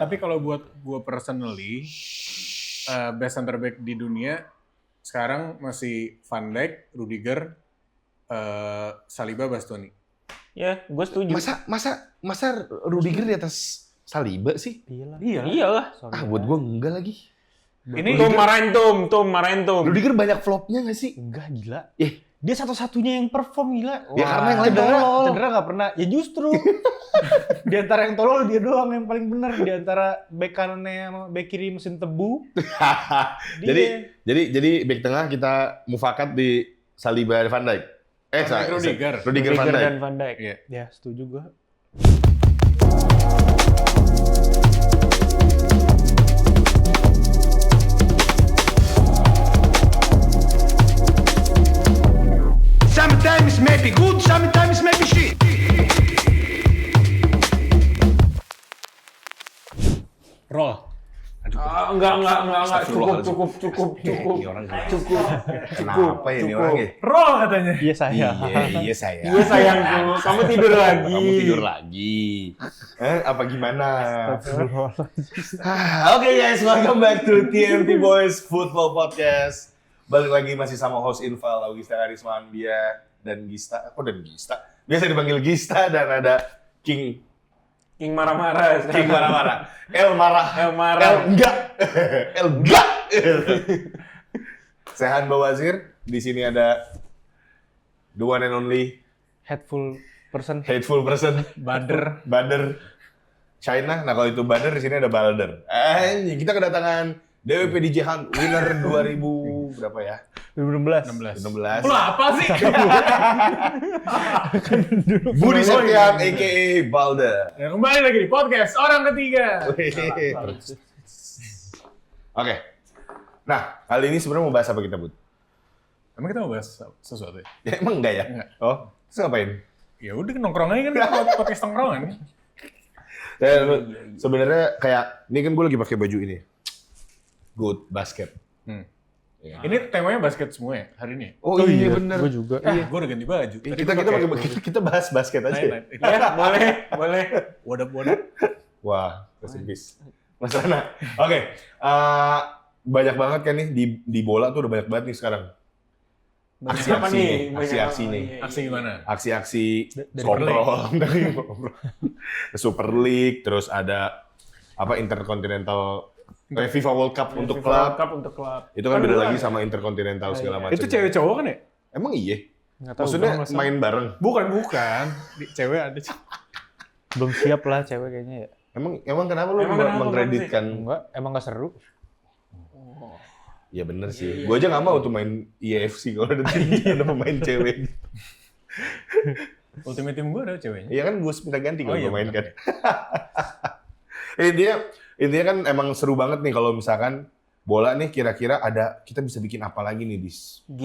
Tapi kalau buat gue personally, best center back di dunia sekarang masih Van Dijk, Rudiger, Saliba, Bastoni. Ya, gue setuju. Masa Rudiger di atas Saliba sih? Iyalah. Buat gue enggak lagi. Ini Tom marahin Tom. Rudiger banyak flopnya nggak sih? Enggak, gila. Dia satu-satunya yang perform gila. Ya karena yang lain tolol. Cedera nggak pernah. Ya justru di antara yang tolol dia doang yang paling benar. Di antara bek kanannya sama bek kiri mesin tebu. Jadi back tengah kita mufakat di Saliba Van Dijk. Rudiger. Rudiger Van Dijk. dan Van Dijk. Iya. Ya setuju gua. Sometimes maybe good, sometimes maybe shit. Roll. Enggak. Cukup. Kenapa ya ini orang ya? Roll katanya. Iya saya. Iya saya. Iya sayangku, kamu tidur lagi. Kamu tidur lagi. Apa gimana? Oke guys, welcome back to TMT Boys Football Podcast. Balik lagi masih sama host Infal, Augista Karisma Anbia dan Gista. Biasa dipanggil Gista dan ada King marah-marah. El marah. El enggak. Sehan Bawazir. Di sini ada the one and only Hateful person. Bader China. Nah kalau itu Bader di sini ada Balder. Kita kedatangan DWP DJ Hunt winner 2000 berapa ya? 2016. 16. Lu apa sih? Budi Septian aka Balder. Ya, kembali lagi di podcast orang ketiga. Oke. Nah, kali ini sebenarnya mau bahas apa kita, Bud? Emang kita mau bahas sesuatu ya? Ya emang enggak ya? Enggak. Oh, terus ngapain? Ya udah nongkrong aja kan podcast nongkrongan. Sebenarnya kayak ini kan gue lagi pakai baju ini. Good basket. Ya. Ini temanya basket semua ya hari ini? Oh iya benar. Gue juga. Gue udah ganti baju. Kita bahas basket aja. Ya, boleh. Wadap. Wah, rest in peace. Mas Rana. Oke. Banyak banget kan nih di bola tuh udah banyak banget nih sekarang. Aksi-aksi nih. Aksi gimana? Aksi-aksi Super Super League, terus ada Intercontinental FIFA World Cup untuk klub. Itu kan beda lagi sama Intercontinental segala macam. Itu cewek cowok kan ya? Emang iya? Nggak tahu. Maksudnya main bareng? Bukan. Cewek ada. Belum siap lah cewek kayaknya ya. Emang kenapa lu mengkreditkan? Enggak, emang nggak seru. Ya bener sih. Gue aja nggak mau tuh main EFC kalau ada pemain cewek. Ultimate Team gue ada ceweknya. Iya kan gue minta ganti kalau iya, main kan. Intinya kan emang seru banget nih kalau misalkan bola nih kira-kira kita bisa bikin apa lagi nih di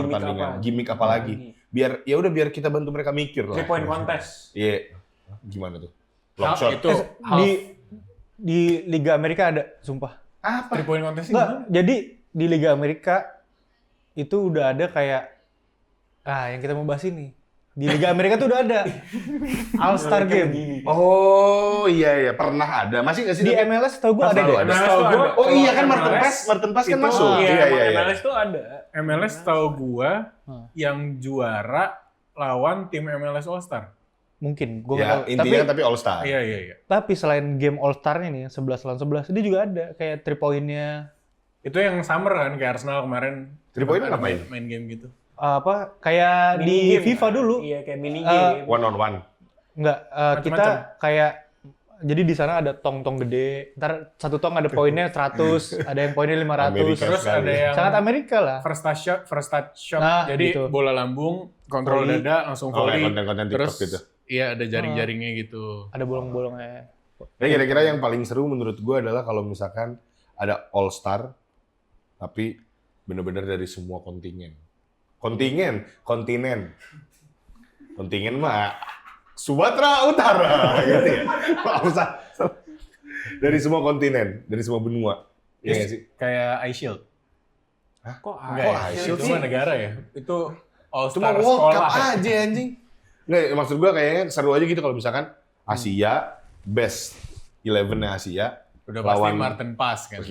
pertandingan. Gimmick apa lagi? Biar kita bantu mereka mikir lah. 3 point contest. Iya. Gimana tuh? Long shot. Itu Di Liga Amerika ada, sumpah. Apa? 3 point contest Enggak, gimana? jadi di Liga Amerika itu udah ada kayak yang kita mau bahas ini. Di Liga Amerika tuh udah ada All-Star Game. Oh iya pernah ada. Masih nggak sih? Di MLS tau gue ada deh. Setahu gue. Oh iya kan Martin Pass kan masuk. Iya. MLS tuh ada. MLS tahu gue yang juara lawan tim MLS All Star. Mungkin, gue Ya, nggak tahu. intinya tapi All Star. Iya. Tapi selain game All Star-nya nih, 11 lawan 11, dia juga ada kayak 3 point-nya. Itu yang summer kan, kayak Arsenal kemarin. 3 point ngapain? Main game gitu. Kayak di Mini game, FIFA kan? dulu. Iya, kayak mini game. One on one. Enggak, kita Macem-macem. kayak jadi di sana ada tong-tong gede. Ntar satu tong ada poinnya 100, ada yang poinnya 500. Amerika Terus sekali. ada yang Sangat Amerika lah. first touch shot. Nah, Jadi gitu. bola lambung, kontrol Volley. dada, langsung Oh, kayak volley. konten-konten TikTok Terus gitu. iya ada jaring-jaringnya gitu. Ada bolong-bolongnya. Nah, kira-kira yang paling seru menurut gue adalah kalau misalkan ada All Star, tapi benar-benar dari semua kontinen mah Sumatera Utara gitu ya. Nggak usah. Dari semua kontinen, dari semua benua. Iya nggak sih? Kayak iShield. Kok Enggak Kok ya? iShield Itu sih? mah negara ya. Itu All Cuma Star World Cup sekolah. aja anjing. Nggak, maksud gue kayaknya seru aja gitu kalau misalkan Asia, best 11-nya Asia, Udah pasti Lawan- Martin Pass kan.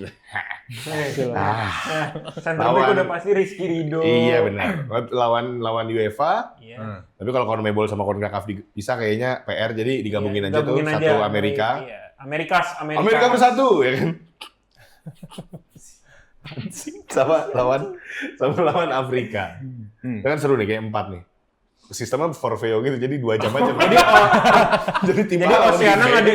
Center back udah pasti Rizky Ridho. Iya benar. Lawan UEFA. Iya. Tapi kalau CONMEBOL sama CONCACAF bisa kayaknya PR, jadi digabungin aja tuh Gabungin satu aja. Amerika. Iya. Amerika Bersatu ya kan. sama lawan Afrika. Kan seru nih kayak 4 nih. Sistemnya Forfeo gitu, jadi 2 jam aja. Jadi tim Jadi A lawan Oceana tim B. nggak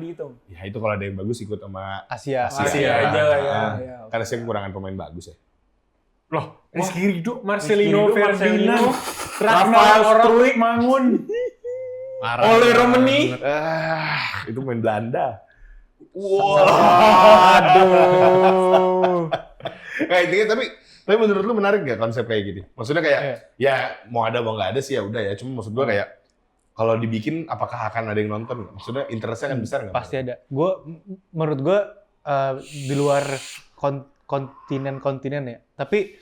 dihitung. Ya itu kalau ada yang bagus ikut sama Asia. Asia aja lah ya. Ah, Ya. Karena saya kekurangan pemain bagus ya. Loh, Rizky Ridho, Marcelino Rizky Ridho, Ferdinand, Marcelino, Rafael Rafael Struijk, Mangun. Ole Romani. Itu main Belanda. Aduh. Nah, intinya tapi menurut lu menarik gak konsep kayak gini? Maksudnya kayak ya mau ada mau nggak ada sih ya udah ya. Cuma maksud gua kayak kalau dibikin apakah akan ada yang nonton? Maksudnya interestnya kan besar nggak? Pasti ada. Menurut gue di luar kontinen ya. Tapi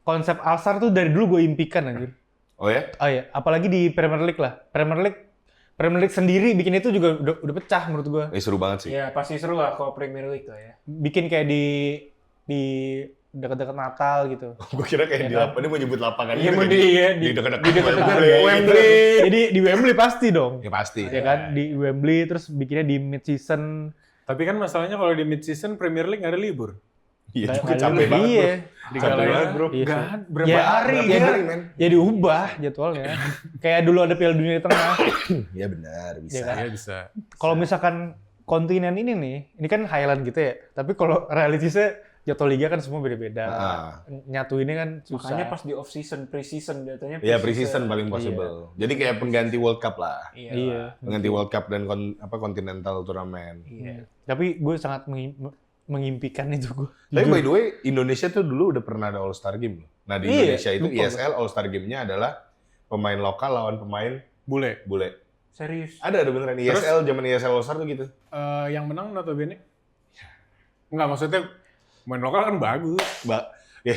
konsep All-Star tuh dari dulu gue impikan anjir. Oh ya? Oh iya, apalagi di Premier League lah. Premier League sendiri bikin itu juga udah pecah menurut gue. Seru banget sih. Ya pasti seru lah kalau Premier League lah ya. Bikin kayak di dekat-dekat Natal gitu. Gue kira kayak di lapangan, ini mau nyebut lapangan Iya, gitu mau kan, di dekat-dekat Wembley. Jadi di Wembley pasti dong. Ya pasti. Ya kan, di Wembley terus bikinnya di mid season. Tapi kan masalahnya kalau di mid season Premier League nggak ada libur. Iya juga capek banget bro. Iya. Capek banget bro. Iya sih. Kan berapa Ya, hari? ya, hari, men? ya diubah jadwalnya. Kayak dulu ada Piala Dunia di tengah. Iya benar, bisa. Iya kan? Iya bisa. Kalau misalkan kontinen ini nih, ini kan Highland gitu ya. Tapi kalau realitasnya jadwal liga kan semua beda-beda. Nyatu ini kan susah. Makanya pas di off season, pre-season datanya. Iya pre-season paling possible. Jadi kayak pengganti World Cup lah. Iya. Pengganti World Cup dan Continental Turnamen. Iya. Tapi gue sangat mengimpikan itu gue. Tapi by the way, Indonesia tuh dulu udah pernah ada All Star Game. Nah di Iya, Indonesia itu lupa ISL All Star Game-nya adalah pemain lokal lawan pemain Bule. Serius. Ada beneran ISL, zaman ISL All Star tuh gitu. Yang menang notabene? Enggak, maksudnya main lokal kan bagus. Mbak, iya.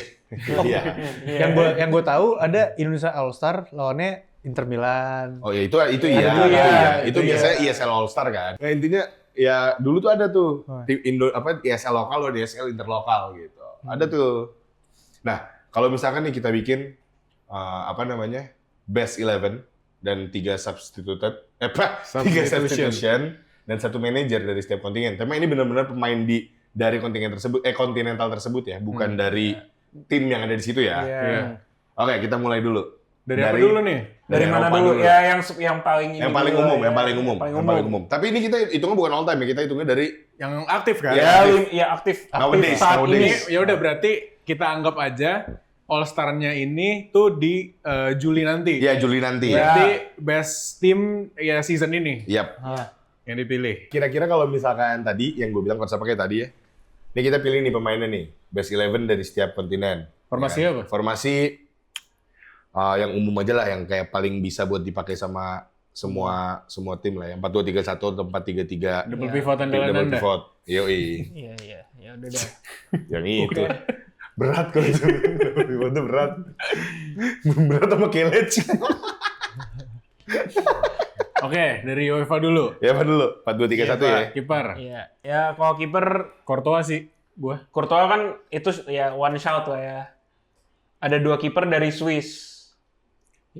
Yang gue tahu ada Indonesia All Star lawannya Inter Milan. Oh ya itu iya. Itu biasanya ISL All Star kan. Nah intinya ya dulu tuh ada tuh tim ISL lokal atau ISL interlokal gitu. Ada tuh. Nah, kalau misalkan nih kita bikin best 11 dan 3 substitution dan 1 manajer dari setiap kontingen. Tapi ini benar-benar pemain dari kontingen tersebut kontinental tersebut ya, bukan dari tim yang ada di situ ya. Iya. Oke, kita mulai dulu. Dari apa dulu nih? Dari mana Eropa dulu? Ya yang paling ini. Yang paling dulu umum, lah, yang paling umum. Tapi ini kita hitungnya bukan all time ya, kita hitungnya dari Yang aktif kan? Ya aktif Nowadays, saat ini. Ya udah berarti kita anggap aja All Star-nya ini tuh di Juli nanti. ya Juli nanti ya. Berarti best team ya season ini Yap. yang dipilih. Kira-kira kalau misalkan tadi yang gue bilang konsep pakai tadi ya. Ini kita pilih nih pemainnya nih, best 11 dari setiap kontinen. Formasi Ya, apa? Formasi yang umum aja lah, yang kayak paling bisa buat dipakai sama semua tim lah, yang 4-2-3-1 atau 4-3-3. Double pivot andalan Double Anda. pivot. Yoi. Iya. Ya udah deh. Yang itu. Berat kalau itu. Double pivot itu berat. Berat sama Kelec. Oke, dari UEFA dulu. Ya apa dulu? 4-2-3-1 ya. Kiper. Iya. Ya kalau kiper Courtois sih, gua. Courtois kan itu ya one shot lah ya. Ada 2 kiper dari Swiss.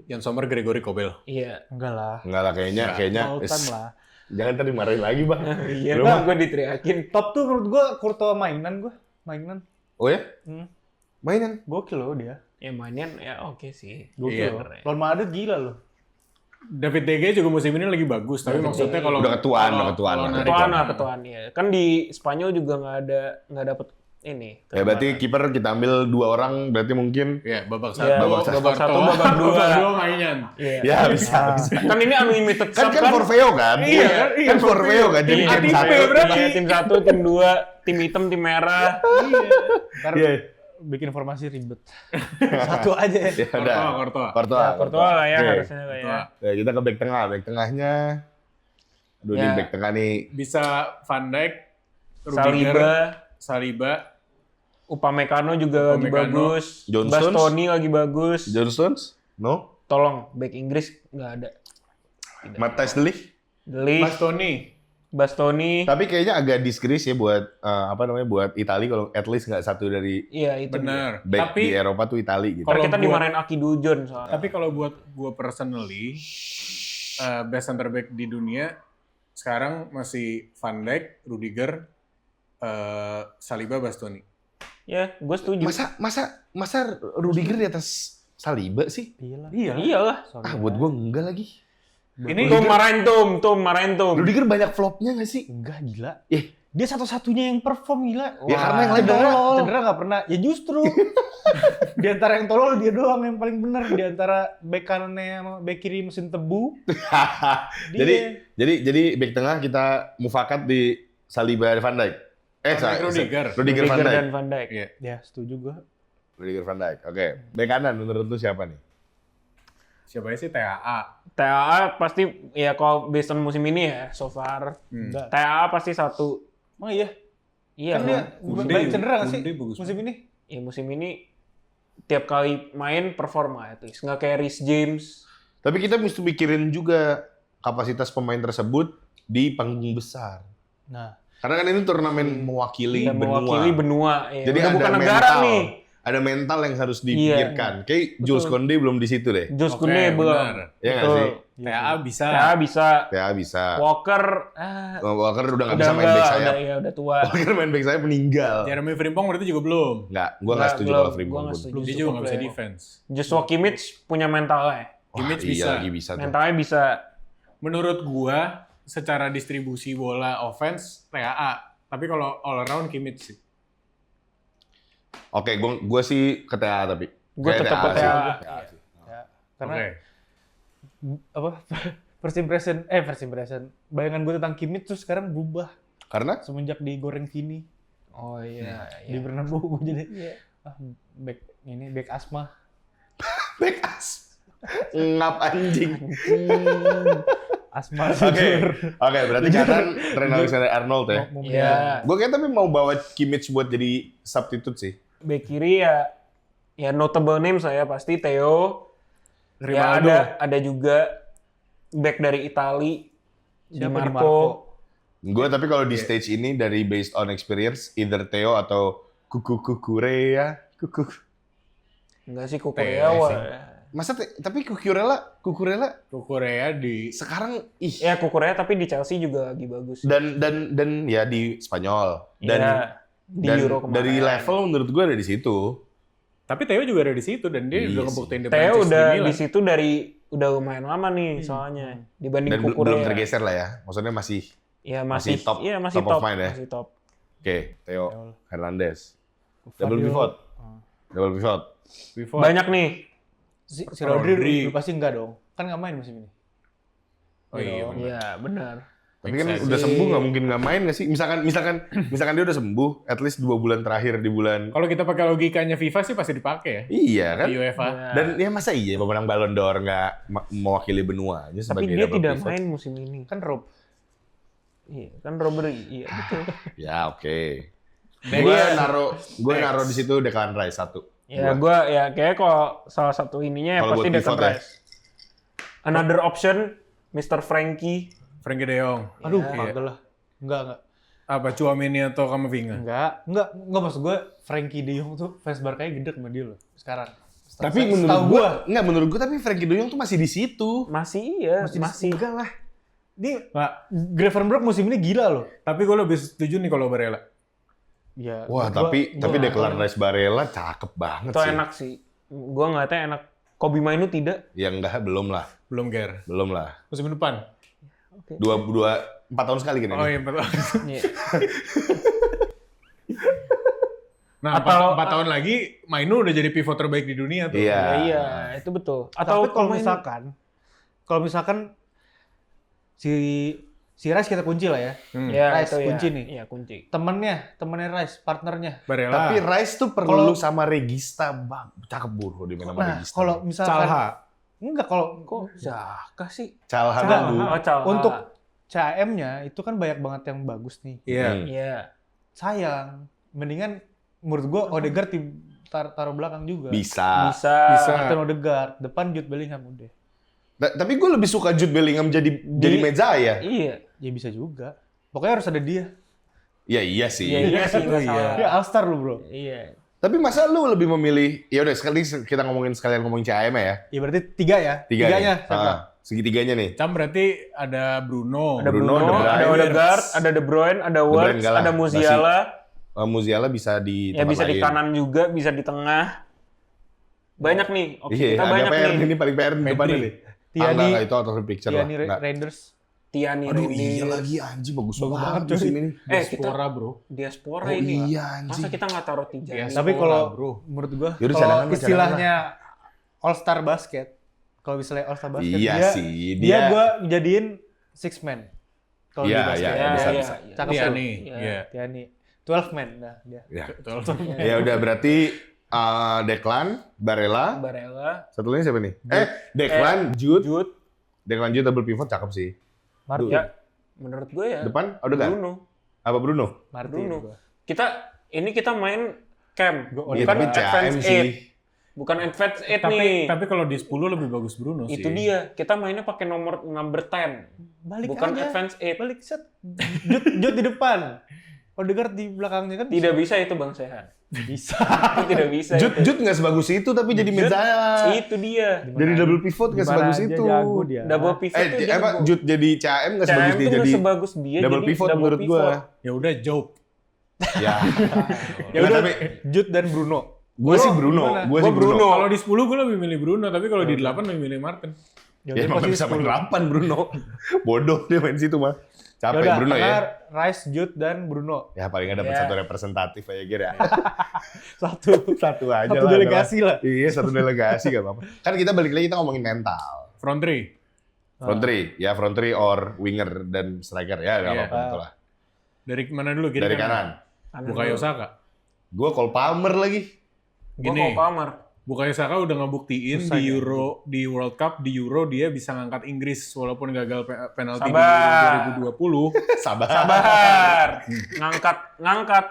Yang Sommer Gregory Kobel. Iya. Enggak lah. Enggak lah kayaknya. All time lah. Jangan tadi marahin lagi, Bang. Iya, Lu mah- gue diteriakin. Top tuh menurut gue Courtois mainan. Oh ya? Mainan. Gokil loh dia. Ya mainnya ya oke sih. Gokil. Iya. Lawan Madrid gila loh. David De Gea juga musim ini lagi bagus, tapi maksudnya kalau Udah ketuaan. Ketuaan ya. Kan di Spanyol juga nggak dapet ini. Ya berarti kiper kita ambil 2 orang, berarti mungkin ya babak Ya, satu, babak satu, Courtois, babak dua. babak 2 mainan. Iya. ya bisa. Kan ini unlimited Kan sub kan Forfeo kan? Iya, iya, Kan Forfeo kan. Jadi Tim tim ATP satu. berarti. Iya, tim 1, tim 2, tim hitam, tim merah. Ntar Iya. bikin formasi ribet. Satu aja ya. Ya udah. Courtois. Courtois lah ya Oke. harusnya lah ya. Ya, kita ke back tengah. Back tengahnya. Aduh, ini Ya. back tengah nih. Bisa Van Dijk, Rudiger, Saliba, Upamecano juga lagi Upamecano. bagus. Johnstones. Bastoni lagi bagus. Johnstones? No? Tolong back Inggris nggak ada. Matthijs de Ligt? Delik Bastoni. Bastoni. Tapi kayaknya agak disgrace ya buat buat Italia kalau at least nggak satu dari Iya itu. Bener. back Tapi di Eropa tuh Italia gitu. Kalau Kalau kita buat- dimarahin Aki Dujon soalnya. Tapi kalau buat gue personally, best center back di dunia sekarang masih Van Dijk, Rudiger, Saliba, Bastoni. Ya, gue setuju. Masa Rudiger di atas Saliba sih? Iya. Iyalah. Ah, buat gue enggak lagi. Ini Tom marahin Tom. Rudiger banyak flopnya nggak sih? Enggak, gila. Eh. Dia satu-satunya yang perform, gila. Ya karena yang lain Cedera, tolol. cedera nggak pernah. Ya justru. Di antara yang tolol dia doang yang paling benar. Di antara back kanannya sama back kiri mesin tebu. Dia. jadi back tengah kita mufakat di Saliba Van Dijk. Rudiger. Rudiger Van Dijk. dan Van Dijk. Iya. Ya, setuju gua. Rudiger Van Dijk. Oke. Back kanan menurut lu siapa nih? Siapa sih TAA? TAA pasti ya kalau based on musim ini ya so far. Enggak. TAA pasti satu. Oh iya. Iya Kan dia kan? banyak cedera nggak sih Kunde bagus musim ini? Ya musim ini tiap kali main perform lah at least. Nggak kayak Reece James. Tapi kita mesti mikirin juga kapasitas pemain tersebut di panggung besar. Nah, Karena kan ini turnamen mewakili Dan benua. mewakili benua. Ya. Jadi Udah ada bukan mental. negara nih. Ada mental yang harus dipikirkan. Kayak Jules Koundé belum di situ deh. Jos Oke, Kunde belum. benar. Ya nggak Betul. sih? TAA bisa. TAA bisa. Ya bisa. Walker Walker udah nggak udah bisa main back sayap. udah tua. Walker main back sayap meninggal. Jeremy Frimpong berarti juga belum. Nggak, gua nggak Nggak, setuju belum. kalau Frimpong Gua nggak pun. setuju. Dia juga nggak bisa player. defense. Joshua Kimmich punya mentalnya. Wah, Kimmich iya bisa. lagi bisa tuh. Mentalnya bisa. Menurut gua secara distribusi bola offense TAA. Tapi kalau all around Kimmich sih. Oke, gua sih ke TA tapi. Gue Kayak tetap ke sih. TAA. TA sih. ya. Karena Oke. apa? First impression. Bayangan gue tentang Kimmich tuh sekarang berubah Karena semenjak digoreng Vini. Oh iya. Di Bernabeu gue jadi back asma. back as. Ngap anjing. Asma Oke, jujur. oke, berarti kelihatan Trent Alexander-Arnold ya. Iya. Gue kayak tapi mau bawa Kimmich buat jadi substitute sih. Bek kiri ya notable name saya pasti Theo. Ya Grimaldo. ada juga back dari Itali. Di Siapa? Di Marco. Marco. Gue tapi kalau di stage ini dari based on experience, either Theo atau Kukurea. Enggak sih Theo Kukurea. sih. Masa tapi Kukurela Korea di sekarang ih Ya Kukurea tapi di Chelsea juga lagi bagus. dan ya di Spanyol dan Iya, di dan Euro kemarin. dari level menurut gue ada di situ. tapi Theo juga ada di situ dan dia Iya udah sih. ngebuktiin di Theo Prancis udah Milan. di situ udah lumayan lama nih soalnya dibanding Dan Kukurea. belum tergeser lah ya. Maksudnya masih Ya masih top- iya, masih top of top, mind ya. masih top. oke, Theo Hernandez. Double Fabio. pivot. Double pivot. Pivot. Banyak nih. Si Rodri Rodri. pasti enggak dong. Kan nggak main musim ini. Oh iya. benar. Iya, benar. Tapi kan Make sense. udah sembuh nggak mungkin nggak main nggak sih? Misalkan dia udah sembuh, at least 2 bulan terakhir di bulan. Kalau kita pakai logikanya FIFA sih pasti dipakai ya. Iya kan? Di UEFA. Iya. Dan ya masa iya pemenang Ballon d'Or nggak mewakili benua aja Tapi sebagai dia double tidak pivot? main musim ini. Kan Rob. Iya, kan Robert iya betul. Ya oke. Dan Gue dia- naruh di situ Declan Rice 1. Ya gua ya kayak kalau salah satu ininya ya Kalau pasti buat Declan pivot ya? Rice. Another option Mr. Frankie. Frankie De Jong. Aduh, Iya. kagak lah. Enggak. Apa Tchouaméni atau Camavinga? Enggak maksud gue Frankie De Jong tuh fans Barca gede sama dia loh sekarang. Tapi menurut gue tapi Frankie De Jong tuh masih di situ. Masih iya, masih. enggak lah. Dia Pak, Gravenberch musim ini gila loh. tapi gue lebih setuju nih kalau Barella. Ya, Wah, tapi Declan Rice Barella cakep banget Itu sih. enak sih. Gua ngeliatnya enak. Kobe Mainu tidak. Ya enggak, belum lah. Belum Ger. Belum lah. Musim depan. Oke. 4 tahun sekali kan Oh ini? iya, betul. Iya. Nah, Atau- 4 tahun lagi Mainu udah jadi pivot terbaik di dunia tuh. Iya. Iya, itu betul. Atau kalau Mainu- misalkan si Rice kita kunci lah ya. ya, Rice, itu kunci ya. nih. Iya, kunci. Temennya Rice, partnernya. Barella. Tapi Rice tuh perlu sama Regista, Bang. Cakep bur kalau dia main sama Nah, Regista. kalau misalkan Calha. enggak kalau Kok Zaka sih? Calha Calha. dulu. Oh, Calha. untuk CAM-nya itu kan banyak banget yang bagus nih. Iya. Iya. Sayang, mendingan menurut gua Odegaard taruh belakang juga. Bisa. Bisa. Martin Odegaard, depan Jude Bellingham udah. Tapi gue lebih suka Jude Bellingham jadi Mezaya. Iya. Ya bisa juga. Pokoknya harus ada dia. Ya iya sih. Iya sih, nggak salah. Dia All Star lu, Bro. Iya. Tapi masa lu lebih memilih, ya udah sekali kita ngomongin CAM ya. Ya berarti 3 ya. Tiga Tiganya. nih. Segitiganya nih. Cam berarti ada Bruno. Ada Bruno, Bruno, De ada Bruyne. Odegaard, ada De Bruyne, ada Bruyne Wirtz, enggak lah, ada Musiala. Musiala bisa di Ya tempat bisa di lain. kanan juga, bisa di tengah. Banyak nih. Oke, Iya, kita ada banyak PR nih. ini paling PR di depannya nih. Tierney. Enggak, itu out of the picture lah. Tierney Nggak. Raiders. Tierney, Aduh Reinders. iya lagi anjing bagus Bagus banget banget, musim coy. ini. Kita Diaspora, bro. diaspora Oh ini. iya Masa anjing. kita nggak taruh Tierney? Yes. Tapi Sekolah, kalau bro. menurut gua Yaudah, kalau cadangan lah, istilahnya All Star Basket, kalau misalnya All Star Basket Iya dia, sih, dia dia gua jadiin six man. Kalau Iya, di basket. iya, bisa, iya, bisa. iya. Cakep Iya tuh. nih. Iya. Iya. Tierney 12 man nah dia. Ya. Betul. Ya udah berarti Declan, Barella, Barella, satu lagi siapa nih? Declan, Jude. Jude, Declan Jude double pivot cakep sih. Martin. ya menurut gue ya Depan Odegaard. Bruno. Apa Bruno? Martin. Bruno. gua. Kita main camp, Iya, bukan tapi CAM advance sih. 8. Bukan advance 8 nih. Tapi kalau di 10 lebih bagus Bruno sih. Itu dia. Kita mainnya pakai nomor number 10. Balik Bukan aja. advance 8. Balik set. Jut di depan. Odegaard di belakangnya kan Tidak bisa itu Bang Sehan. bisa. Itu tidak bisa. Jude itu. Jude nggak sebagus itu tapi jadi mid Jude, sayap. Itu dia. Jadi double pivot nggak Gimana sebagus dia itu. jago dia. Double pivot tuh dia Apa jago. Jude jadi CAM nggak sebagus CM dia tuh nggak jadi sebagus dia double jadi pivot double menurut pivot. gua. Ya udah Job. Ya. Ya udah, tapi Jut dan Bruno. gue sih Bruno. gimana? Gue Gua sih Bruno. Bruno. Kalau di 10 gue lebih milih Bruno, tapi kalau di 8 lebih milih Martin. Ya emang nggak bisa main 8 Bruno. Bodoh dia main situ mah. Capek Yaudah, Bruno ya. Rice, Jut dan Bruno. Ya paling nggak dapat Ya. satu representatif aja Gir ya. Satu aja Satu lah. delegasi lah. Iya satu delegasi gak apa-apa. Kan kita balik lagi kita ngomongin mental. Front 3. Front three or winger dan striker ya nggak Iya. apa-apa gitu lah. Dari mana dulu? Kiri Dari kanan. Bukayo Saka. Gue Cole Palmer lagi. Gua Gini. Cole Palmer. Bukayo Saka udah ngebuktiin Susah di ya. di World Cup, di Euro dia bisa ngangkat Inggris walaupun gagal penalti di Sabar. 2020. Sabar. Sabar. ngangkat.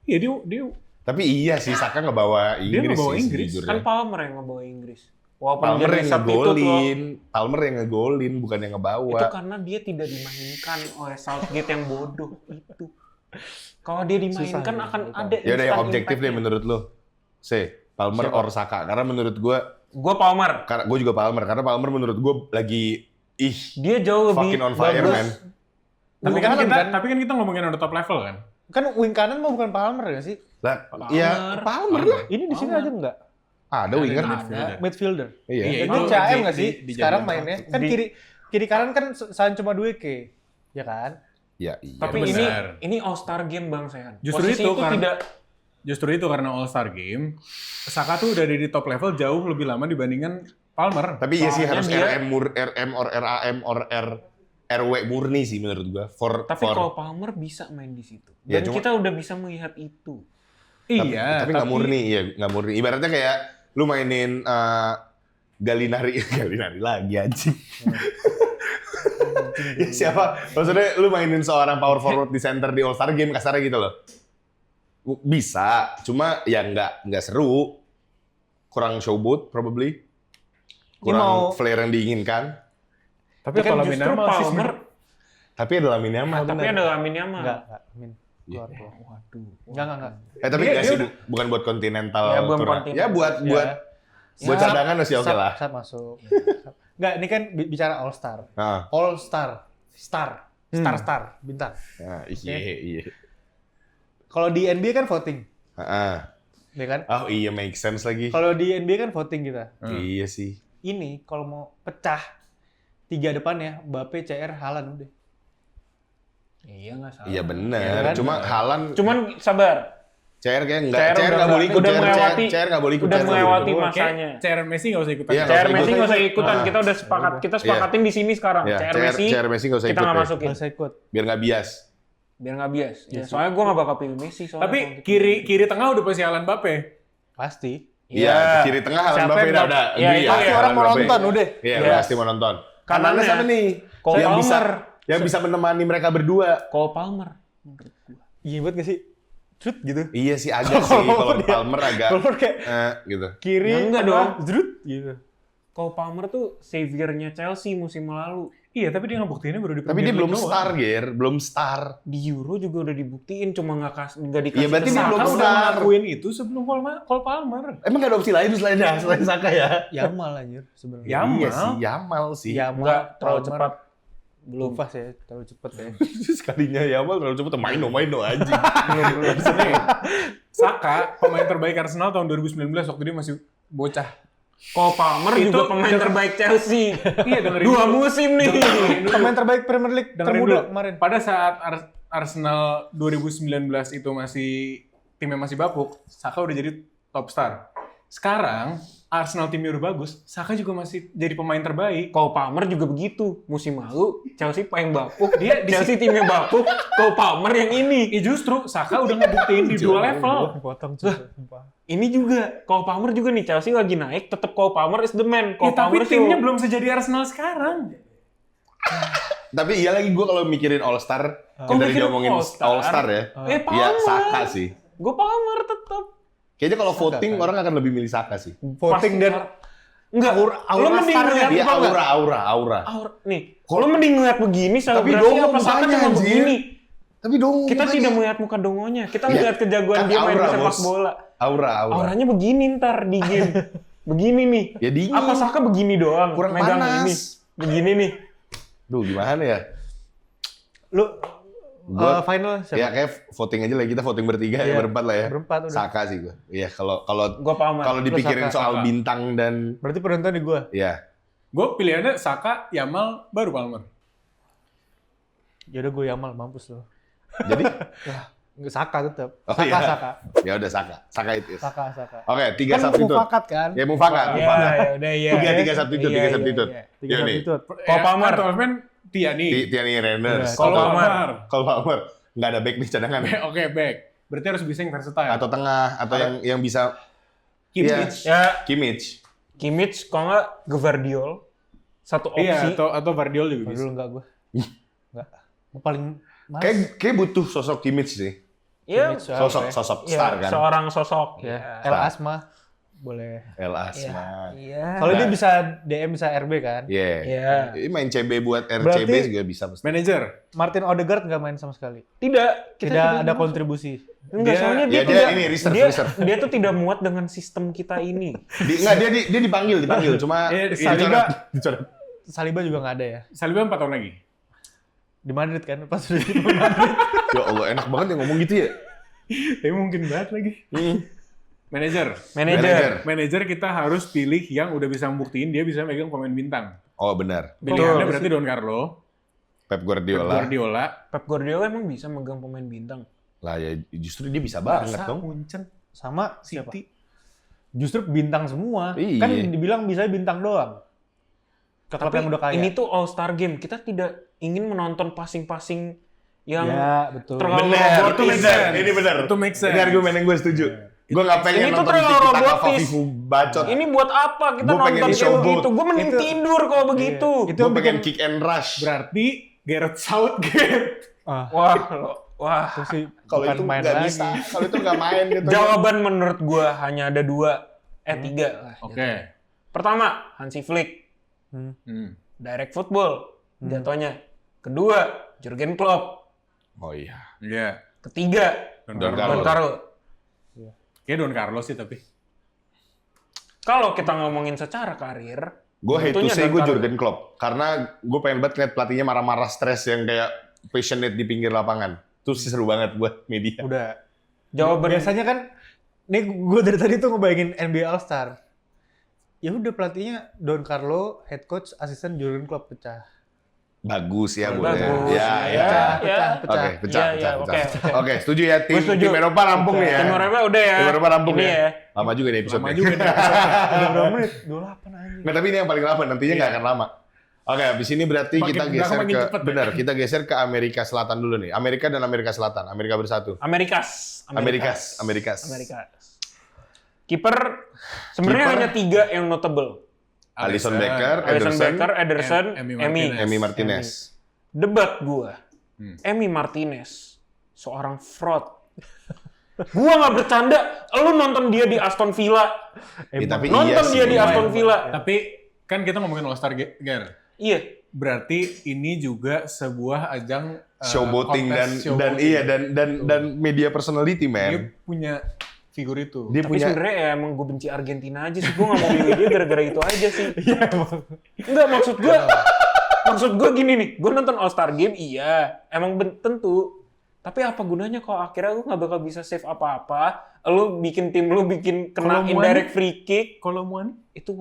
Iya dia Tapi iya sih Saka ngebawa Dia Inggris ngebawa sih Inggris. sejujurnya. Kan Palmer yang ngebawa Inggris. Walaupun Palmer jadi yang substitute loh. ngegolin. Palmer yang ngegolin bukan yang ngebawa. Itu karena dia tidak dimainkan oleh Southgate yang bodoh itu. Kalau dia dimainkan Susah, akan ya, ada Ya udah yang instant objektif deh impact-nya. menurut lo. Palmer Siapa? or Saka. Karena menurut gue, Gua Palmer. karena gue juga Palmer. Karena Palmer menurut gue lagi Dia jauh lebih fucking on fire bagus. man. tapi kan kanan, kita kan? tapi kan kita ngomongin on the top level kan. Kan wing kanan mah bukan Palmer ya sih? Lah, Palmer. ya Palmer lah. Ini di sini Palmer. aja enggak? Ada winger. Ada. Midfielder. Iya. Iya, Itu itu CM di- nggak sih? di Sekarang jadwal mainnya satu. kan Di- kiri kanan kan cuma 2K. Ya kan? Ya, iya. Tapi benar. ini All Star game Bang Sehan. Justru Posisi itu itu kan- tidak Justru itu karena All Star Game, Saka tuh udah di top level jauh lebih lama dibandingkan Palmer. Tapi iya sih Soalnya harus dia- RM or RAM or RW murni sih menurut gua. tapi kalau Palmer bisa main di situ. Ya, Dan cuma- kita udah bisa melihat itu. Iya, tapi nggak murni, iya nggak murni. Ibaratnya kayak lu mainin Galinari lagi anjing. Ya, siapa? Maksudnya lu mainin seorang power forward di center di All Star Game kasarnya gitu loh. Bisa, cuma ya nggak seru. Kurang showboat probably. Kurang mau- flair yang diinginkan. Tapi kan kalau justru Yamal sih Palmer, Tapi ada Lamine Yamal tapi bener. ada Lamine Yamal. Enggak. Amin. Iya. Waduh. Enggak. Tapi Dia- nggak dia sih, udah- bukan buat kontinental. Ya, belum tour. kontinental. Ya buat Ya. cadangan masih oke lah. Sat masuk. Enggak, ini kan bicara All Star. Nah, All Star. Star, bintang. nah, iya. Kalau di NBA kan voting, Ah, ya kan? oh iya make sense lagi. Kalau di NBA kan voting kita. Iya sih. Ini kalau mau pecah 3 depannya, Mbappe, CR, Haaland udah. Iya nggak salah. Iya bener. Iya kan? Cuma Haaland, Cuman sabar. CR kayak enggak. CR CR udah nggak boleh ikut. udah melewati CR nggak boleh ikut. udah CR nggak boleh melewati ikut. masanya. CR Messi nggak usah ikutan. Iya, CR nggak Messi usah nggak usah ikut. ikutan, Ah. kita udah sepakat. Kita sepakatin di sini sekarang. Iya, CR Messi CR Messi nggak usah kita ikut. nggak ya. masukin. Nggak usah ikut. Biar nggak bias. Biar nggak bias. Ya, soalnya gue nggak bakal pilih Messi. Soalnya Tapi kalau gitu. kiri tengah udah pasti Alan Mbappe. Pasti. Iya, kiri tengah Haaland Siapa Mbappe yang udah. nggak- Iya, agree itu ya, ya. Orang Haaland mau Mbappe. nonton udah. Iya, Yes. pasti mau nonton. Kanannya, Kanannya siapa nih? Cole Yang bisa Palmer. yang bisa menemani mereka berdua. Cole Palmer. Iya buat gak sih? Cut gitu. Iya sih agak sih kalau Palmer agak Kalau kayak gitu. kiri, Ya enggak tengah, dong. zrut gitu. Cole Palmer tuh saviornya Chelsea musim lalu. Iya, tapi dia ngebuktiinnya baru di Tapi dia Premier belum League doang. star, Ger. Belum star. Di Euro juga udah dibuktiin, cuma nggak dikasih Iya, berarti dia kesempatan. belum Saka udah star. ngelakuin itu sebelum Cole Palmer. Emang gak ada opsi lain selain Saka ya? Yamal anjir sebenarnya. Yamal. Iya sih, Yamal sih. Nggak terlalu Palmer. cepat. Belum pas ya, terlalu cepet ya. Sekalinya Yamal terlalu cepet maino anjing. Nih, Saka, pemain terbaik Arsenal tahun 2019 waktu dia masih bocah. Cole Palmer Itu juga pemain terbaik Chelsea. Iya, dengerin 2 dulu. musim nih. Pemain terbaik Premier League Dengerin termuda dulu. kemarin. Pada saat Arsenal 2019 itu timnya masih bapuk, Saka udah jadi top star. Sekarang Arsenal timnya udah bagus, Saka juga masih jadi pemain terbaik. Cole Palmer juga begitu. Musim lalu Chelsea paling bapuk. Chelsea timnya bapuk, Cole Palmer yang ini. Justru Saka udah ngebuktiin di dua level. Potong sumpah. Ini juga Cole Palmer juga nih, Chelsea lagi naik, tetap Cole Palmer is the man. Ya, Cole tapi Palmer timnya belum sejadi Arsenal sekarang. Tapi iya lagi gue kalau mikirin All Star, Kok dari mikirin ngomongin All-Star? All Star ya. Iya, Palmer. Saka sih. Gue Palmer tetap. Kayaknya kalau voting orang akan lebih milih Saka sih. Voting dan enggak, lu mending ngeliat Iya, apa enggak? aura. Nih, lu mending ngeliat begini selebrasi dongo apa Saka mukanya, cuma anjir. begini. Tapi dong Kita tidak melihat muka dongonya, kita Iya. melihat kejagoan Kan dia main aura, sepak Bos. bola. aura. Auranya begini ntar di game. Begini nih. Ya dingin. Apa Saka begini doang? Kurang megang panas. ini. Begini nih. Duh, gimana ya? lu Gua- final siapa? Ya kayak voting aja lah, kita voting bertiga ya, Iya, berempat lah ya. berempat udah. Saka sih gue. Iya, kalau Gua Palmer. kalau dipikirin Saka. soal bintang dan Berarti penonton di gua. ya. Gue pilihannya Saka, Yamal, baru Palmer. Ya udah gua Yamal mampus lo. Jadi Nggak, Saka tetap. Oh, Saka, iya. Saka. Ya udah Saka itu. Saka. Oke, 3 Kan substitute. mufakat kan? Ya mufakat. Ya, ya udah ya. Tiga substitute, Iya, tiga iya, substitute. iya. Iya Tiga nih. substitute. Cole Palmer. Atau Osman, Tiani. Tierney Reinders. Iya. Cole Palmer. Cole Palmer. Nggak ada back nih cadangan. Oke, back. Berarti harus bisa yang versatile. Atau tengah atau yang bisa Kimmich. Ya, Kimmich. Kimmich kalau nggak Gvardiol. Satu opsi. Iya, atau Vardiol juga bisa. Dulu enggak gua. Enggak. Gua paling males. Kayak butuh sosok Kimmich sih. Iya, Kimmich, siapa ya? Sosok ya, star kan. seorang sosok. Ya, Ya. El Asma boleh. El Asma. Iya. Kalau dia bisa DM bisa RB kan? Iya. Iya. Ini main CB buat RCB Berarti- juga bisa pasti. Manager. Martin Odegaard nggak main sama sekali. Tidak, kita Tidak ada kontribusi. Enggak, Dia- soalnya ya dia dia tidak ini reserve, dia, reserve. dia tuh tidak muat dengan sistem kita ini. Dia dipanggil cuma Saliba- dicoret. Saliba juga nggak ada ya. Saliba 4 tahun lagi. Di Madrid kan pas udah di Madrid. Ya Allah, enak banget ya ngomong gitu ya. Tapi mungkin banget lagi. Manager. Manager kita harus pilih yang udah bisa membuktiin dia bisa megang pemain bintang. Oh benar. Pilihannya Betul. berarti Don Carlo, Pep Guardiola. Pep Guardiola emang bisa megang pemain bintang. Lah ya justru dia bisa banget Barca, dong. Munchen, Sama siapa? City. Justru bintang semua. Iya. Kan dibilang bisa bintang doang. Ke klub Tapi yang udah kaya. ini tuh All Star Game. Kita tidak ingin menonton passing-passing yang ya, betul. terlalu Bener, robotis. ini bener. Itu make sense. Ini argumen yang gue setuju. Gue nggak pengen Ini tuh nonton terlalu Tiki Taka robotis. Fafifu bacot. Ini buat apa kita Gua pengen nonton di kayak showboat. begitu? Gue mending Itu- tidur kalau begitu. Itu Gue yang pengen bikin kick and rush. Berarti Gareth Southgate. Wah. itu sih Kalau bukan itu main nggak lagi. bisa. Kalau itu nggak main gitu. Jawaban menurut gue hanya ada tiga lah. Oke. Pertama, Hansi Flick. Direct football. Jatuhnya. Kedua, Jurgen Klopp. Oh iya. Iya. Ketiga, Don Don Carlo. Don Carlo. Kayak Don Carlo sih tapi. Kalau kita ngomongin secara karir, Gue hate to tentunya say Don gue Carlo. Jurgen Klopp. Karena gue pengen banget lihat pelatihnya marah-marah stres yang kayak passionate di pinggir lapangan. Itu sih seru banget buat media. Udah. Jawaban Biasanya kan, nih gue dari tadi tuh ngebayangin NBA All Star. Ya udah pelatihnya Don Carlo, head coach, asisten Jurgen Klopp pecah. Bagus ya boleh. Bagus. Ya, ya. Pecah. Oke, pecah. Iya, oke. Oke, setuju ya. Gua setuju. Tim Eropa rampung nih ya. Tim Eropa udah ya. Tim Eropa rampung Ini ya. Lama juga nih episode Lama juga nih. Udah berapa menit? 28 aja. Nggak, tapi ini yang paling lama. Nantinya nggak akan lama. Oke, habis ini berarti Makin kita belakang geser makin ke cepet ya. benar, kita geser ke Amerika Selatan dulu nih. Amerika dan Amerika Selatan. Amerika bersatu. Amerikas. Kiper sebenarnya Kiper. hanya 3 yang notable. Alisson Becker, Alisson Ederson, Becker, Ederson, Emi Emi. Martinez. Emi Martinez. Debat gua. Emi Martinez seorang fraud. Gua nggak bercanda, lu nonton dia di Aston Villa. Ya, tapi Nonton iya dia sih. di Aston Villa. Tapi kan kita ngomongin All Star Gar. Iya. berarti ini juga sebuah ajang Showboating kontes dan media personality, Dia man. punya figur itu. Dia Tapi punya sebenarnya ya emang gue benci Argentina aja sih. Gue gak mau milih dia gara-gara itu aja sih. Iya emang. Enggak, maksud gue gini nih. Gue nonton All Star Game, iya. Emang tentu. Tapi apa gunanya kalau akhirnya lu gak bakal bisa save apa-apa. Lu bikin tim lu kena Kalau indirect free kick. Kalau Muani? Itu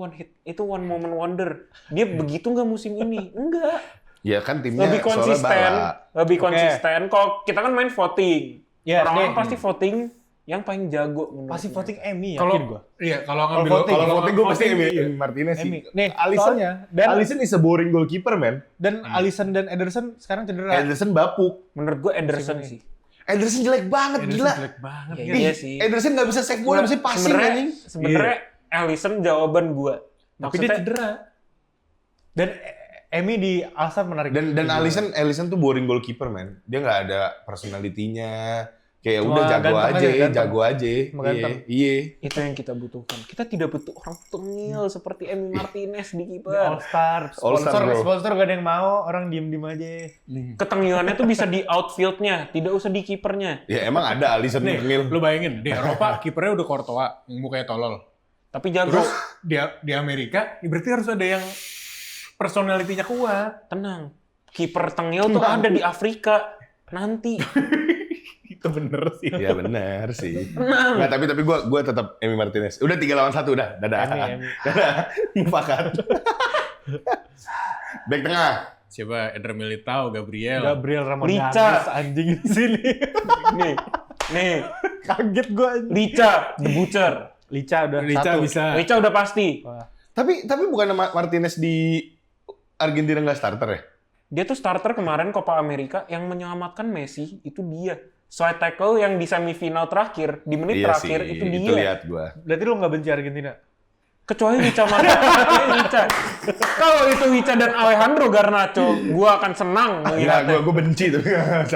one moment wonder. Dia begitu nggak musim ini? Enggak. ya kan timnya Lebih soalnya konsisten. bala. Lebih Oke. konsisten. Kalau kita kan main voting. Ya, Orang-orang nih. pasti voting yang paling jago menurut Pasti gue. voting Emi Kalau yakin gua. iya, kalau Kalau ngambil voting- Kalau voting gue pasti voting, Emi Martinez sih. Emi. Nih, Alisson soalnya dan Alisson is a boring goalkeeper, man. Alisson dan Ederson sekarang cedera. Ederson bapuk. Menurut gue Ederson sih. Ederson jelek banget, Ederson gila. jelek banget. Ya, gitu. iya sih. Ederson nggak bisa save bola, bisa passing anjing. Sebenarnya Alisson jawaban gue. Tapi dia cedera. Dan Emi di Al-Sadd menarik. Dan Alisson tuh boring goalkeeper, man. Dia nggak ada personality-nya. Kayak Cuma udah jago ganteng aja, aja, ganteng. jago aja. Cuma ganteng. Iya. Itu yang kita butuhkan. Kita tidak butuh orang tengil seperti Emi Martinez di Di kiper. All-Star, All-Star, bro. sponsor gak ada yang mau, orang diem-diem aja. Ketengilannya tuh bisa di outfield-nya, tidak usah di kipernya. Ya emang ada Alisson Nih, tengil. lu bayangin di Eropa kipernya udah Courtois yang mukanya tolol. Tapi jago. Terus di Amerika berarti harus ada yang personality-nya kuat. Tenang. Kiper tengil tuh ada di Afrika. Nanti. Itu bener sih. Iya benar sih. Nggak, tapi gue tetap Emi Martinez. Udah 3 lawan 1 udah. Dadah. Emi. Dadah. Mufakat. Back tengah. Coba Eder Militao, Gabriel. Gabriel Lica. Ramadhan anjing di sini. Nih. Kaget gua anjing. Lica, The Butcher. Lica udah Lica satu. bisa. Lica udah pasti. Wah. Tapi bukan Martinez di Argentina nggak starter ya? Dia tuh starter kemarin Copa America yang menyelamatkan Messi, itu dia. Slide tackle yang di semifinal terakhir, di menit terakhir, sih, itu dia. Itu lihat gue. Berarti lu nggak benci Argentina? Kecuali Lica Lica. Kalau itu Lica dan Alejandro Garnacho, gua akan senang Gila, melihatnya. gue benci tapi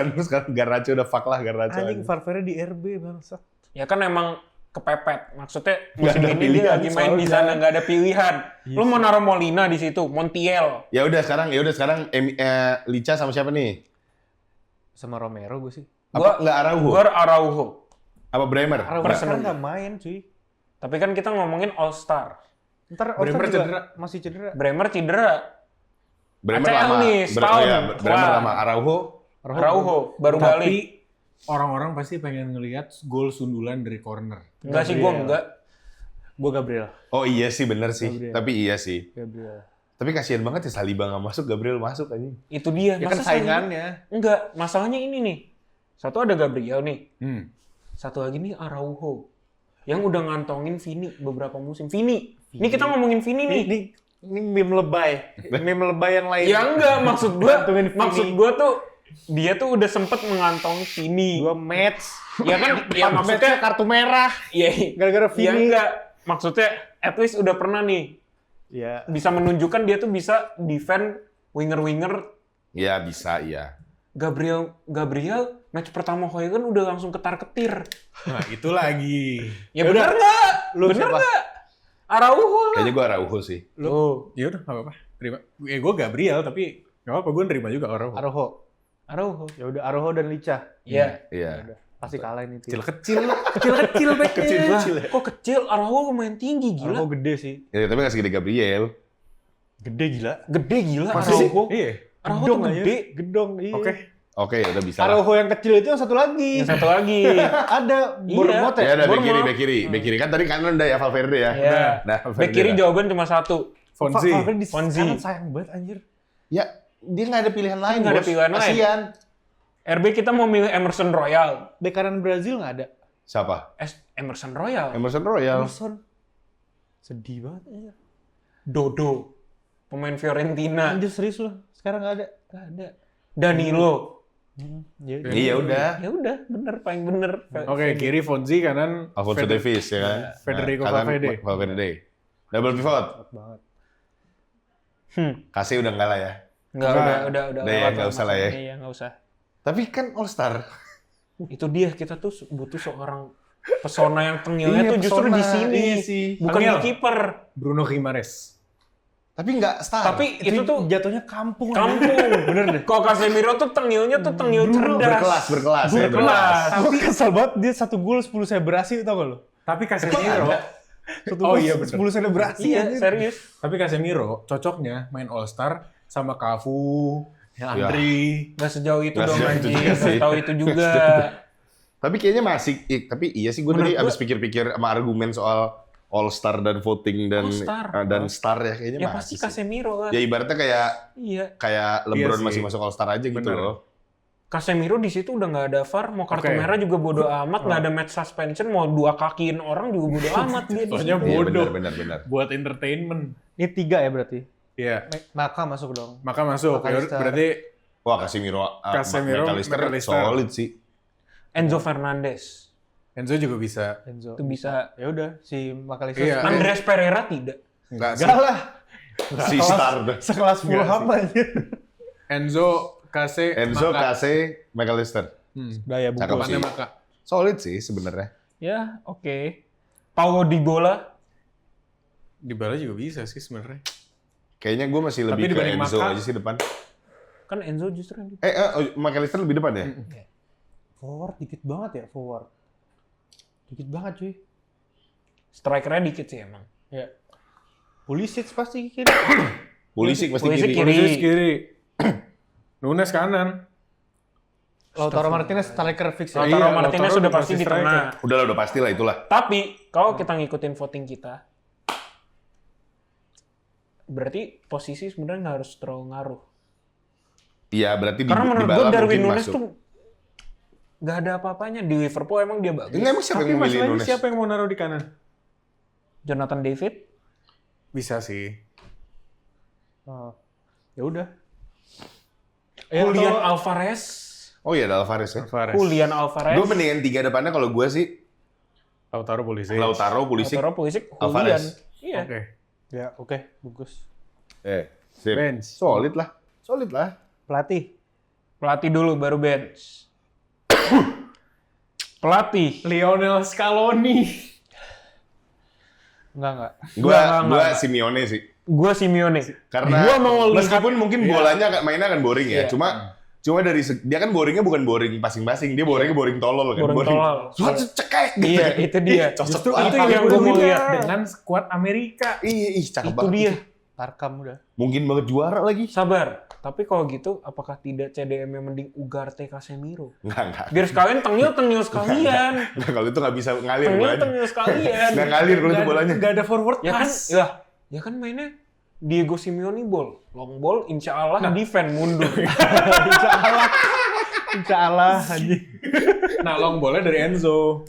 terus sekarang Garnacho udah fuck lah Garnacho. Anjing Valverde di RB bangsat. Ya kan emang kepepet. Maksudnya Nggak musim ada ini pilihan dia lagi main di soalnya. sana, nggak ada pilihan. Lu mau naruh Molina di situ, Montiel. Ya udah sekarang Lica sama siapa nih? Sama Romero gue sih. Apa nggak Araujo? Gua Araujo. Apa Bremer? Araujo sekarang nggak main cuy. Tapi kan kita ngomongin All Star. Ntar Bremer All-Star juga cedera. masih cedera. Bremer cedera. Bremer ACL lama. nih, setahun. Bremer Wah. lama. Araujo. Araujo baru Tapi balik. orang-orang pasti pengen ngelihat gol sundulan dari corner. Enggak sih, gua enggak. Gue Gabriel. Oh iya sih bener sih. Gabriel. Tapi iya sih. Gabriel. Tapi kasihan banget ya Saliba nggak masuk, Gabriel masuk aja. Itu dia. Ya kan Masa saingannya. Enggak, masalahnya ini nih. Satu ada Gabriel nih. Satu lagi nih Araujo. Yang udah ngantongin Vini beberapa musim. Vini. Ini kita ngomongin Vini nih. Ini meme lebay. Meme lebay yang lain. Ya enggak, maksud gua Ngantongin Vini. maksud gua tuh dia tuh udah sempet mengantongi Vini. Gue match. Ya kan, ya maksudnya kartu merah. Iya. Gara-gara Ya Vini. enggak. Maksudnya at least udah pernah nih Ya. bisa menunjukkan dia tuh bisa defend winger-winger. Ya bisa, iya. Gabriel match pertama Huygen udah langsung ketar-ketir. Nah, itu lagi. Ya bener nggak? Lu Bener siapa? nggak? Araujo lah. Kayaknya gue Araujo sih. Lu. Ya udah, nggak apa-apa. Terima. Gue Gabriel, tapi nggak apa-apa. Gue nerima juga orang. Araujo. Ya udah Araujo dan Lica. Iya. Iya. Pasti kalah ini. Kecil-kecil. Kecil-kecil backnya. Lah, kok kecil? Araujo lumayan tinggi, gila. Araujo gede sih. Ya, tapi nggak segede Gabriel. Gede gila. Gede gila. Masa sih? Araujo. Iya. Araujo Gedong tuh aja. gede. Gedong, iya. Oke, ya udah bisa lah. Araujo yang kecil itu yang satu lagi. Yang satu lagi. Ada Bournemouth Ya ya? udah back kiri, Bournemouth. back kiri. Kan tadi kanan udah ya Valverde ya. Iya. Nah, Back kiri jawaban cuma satu. Fonzi. Valverde di Fonzi. kanan sayang banget anjir. Ya, dia nggak ada pilihan lain, Nggak ada Bos. pilihan lain. Kasian. RB kita mau milih Emerson Royal. Bek kanan Brazil nggak ada. Siapa? Emerson Royal. Emerson Royal. Emerson. Sedih banget anjir. Dodo. Pemain Fiorentina. Anjir serius loh. Sekarang nggak ada. Nggak ada. Danilo. Ya, Iya udah. Ya udah, bener, paling bener. Oke, kiri Fonzi, kanan Alfonso Davies ya kan. Federico Kanan Valverde. Valverde. Double pivot. banget. Kasih udah enggak lah ya. Nggak, udah Udah ya, lewat nggak usah lah ya. Iya, nggak usah. Tapi kan All Star. Itu dia, kita tuh butuh seorang pesona yang tengilnya Iya, tuh justru pesona. di sini. Iya sih. Bukan di Tengil. kiper. Bruno Gimares. Tapi nggak star. Tapi itu tuh jatuhnya kampung. kampung. Bener deh. Kok Casemiro tuh tengilnya tuh tengil cerdas. berkelas ya. Berkelas. Tapi kesel banget dia 1 gol 10 selebrasi tau gak lo? Tapi Casemiro, Oh iya, 10 bener. selebrasi Iya, anjir. serius. tapi Casemiro cocoknya main All Star sama Cafu, Andri. Gak sejauh itu Nggak dong sejauh itu anjing. juga sih. Gak tahu itu juga. Tapi kayaknya masih, tapi iya sih gue tadi Menurut abis pikir-pikir sama argumen soal All Star dan voting dan star ya kayaknya Ya masih pasti sih. Casemiro kan. Ya ibaratnya Iya. kayak LeBron Iya sih. masih masuk All Star aja gitu Bener. loh. Casemiro di situ udah nggak ada VAR, mau kartu Oke. merah juga bodo amat, nggak ada match suspension, mau 2 kakiin orang juga bodo amat dia di Soalnya situ. Iya bodoh. benar. Buat entertainment. Ini 3 ya berarti. Iya. Maka masuk dong. Maka masuk. Ya, McAllister. berarti Wah Casemiro, McAllister McAllister. solid sih. Enzo Fernandez Enzo juga bisa. Enzo. itu bisa. Ya udah si McAllister. Iya. Andreas Pereira tidak. Enggak sih. Enggak lah. Si star dah. Sekelas Enggak Fulham aja. Enzo, Kase, Enzo, Maka. Kase, McAllister. Udah ya Cakep bungkus. sih. Depannya Maka. Solid sih sebenarnya. Ya, oke. Paulo Dybala Dybala juga bisa sih sebenarnya. Kayaknya gue masih Tapi lebih ke dibanding Enzo Maka- aja sih depan. kan Enzo justru yang McAllister lebih depan ya? Forward dikit banget ya forward. Dikit banget cuy. strikernya dikit sih emang. Ya. Pulisic pasti kiri. Pulisic pasti Pulisic kiri. kiri. Pulisic kiri. Nunes kanan. Lautaro Martinez striker fix ya. Lautaro Iya, Martinez Lautaro sudah udah pasti pasti di tengah. Udah pasti lah itulah. Tapi kalau kita ngikutin voting kita, berarti posisi sebenarnya nggak harus terlalu ngaruh. Iya berarti Karena menurut gue Dybala Darwin mungkin Nunes masuk. tuh nggak ada apa-apanya. Di Liverpool emang dia bagus. Enggak emang siapa Tapi yang memilih masalahnya Nunes? siapa yang mau naruh di kanan? Jonathan David. Bisa sih. Oh. Ya udah. Julian atau- Alvarez. Oh iya ada Alvarez ya. Alvarez. Julian Alvarez. Gue mendingan 3 depannya kalau gue sih Lautaro Pulisic. Lautaro, Pulisic, Lautaro Pulisic, Julian. Alvarez. Iya. Oke. Ya oke, bagus. sip. Bench. Solid lah. Solid lah. Pelatih. Pelatih dulu baru bench. Pelatih. Lionel Scaloni. Enggak. Gua Simeone sih. Gua Simeone. Karena Gua mau lihat- meskipun mungkin bolanya mainnya akan boring ya. Iya. Cuma dari dia kan boringnya bukan boring passing-passing, dia boringnya boring tolol kan. Boring tolol. Suatu cekek gitu. Iya, itu dia. Cocok Itu banget. yang gua mau lihat. dengan skuad Amerika. Iya, cakep Itu banget. dia. Tarkam udah. Mungkin banget juara lagi. Sabar. Tapi kalau gitu, apakah tidak CDM yang mending Ugarte Casemiro? Enggak. Biar sekalian tengil sekalian. Enggak, kalau itu nggak bisa ngalir Tengil bolanya. sekalian. Nggak ngalir kalau itu bolanya. Gak ada forward Ya kan, pass. ya kan mainnya Diego Simeone ball, long ball, insya Allah defend mundur. Insya Allah anjing. Nah, long ball-nya dari Enzo.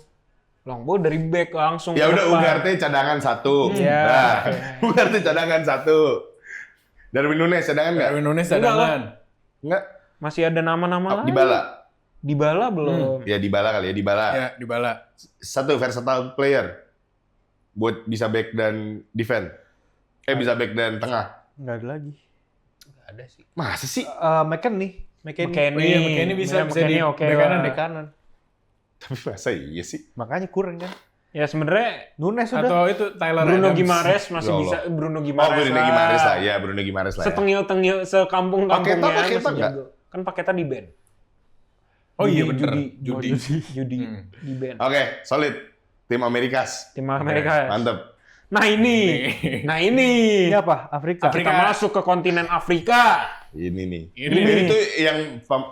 Long ball dari back langsung. Ya ke udah depan. Ugarte cadangan 1. Iya. Nah, Ugarte cadangan 1. Darwin Nunes cadangan enggak? Darwin Nunes Enggak lah. cadangan. Enggak. Masih ada nama-nama lain. Dybala. Dybala belum. Ya Dybala kali ya, Dybala. Ya, Dybala. Satu versatile player. Buat bisa back dan defend. Bisa back dan tengah. Enggak ada lagi. Nggak ada sih. Masa sih? McKennie. McKennie. Oh iya, McKennie bisa McKennie di oke bek lah. kanan, Bek kanan. Tapi masa iya sih? Makanya kurang kan. Ya sebenarnya Nunes udah. Atau itu Tyler Bruno Adams. Gimares masih Ya Allah. bisa. Bruno Oh, Gimares Bruno Gimares lah. Ya, Bruno Gimares lah ya. Setengil-tengil sekampung-kampungnya Paketa masih nggak? jago. Kan Paketa di band. Oh iya Judi, bener. Judi. Judi. Judi Hmm. di band. Oke, solid. Tim Amerikas. Tim Amerika. Mantep. Nah ini. Ini apa? Afrika. Kita masuk ke kontinen Afrika. Ini nih. Ini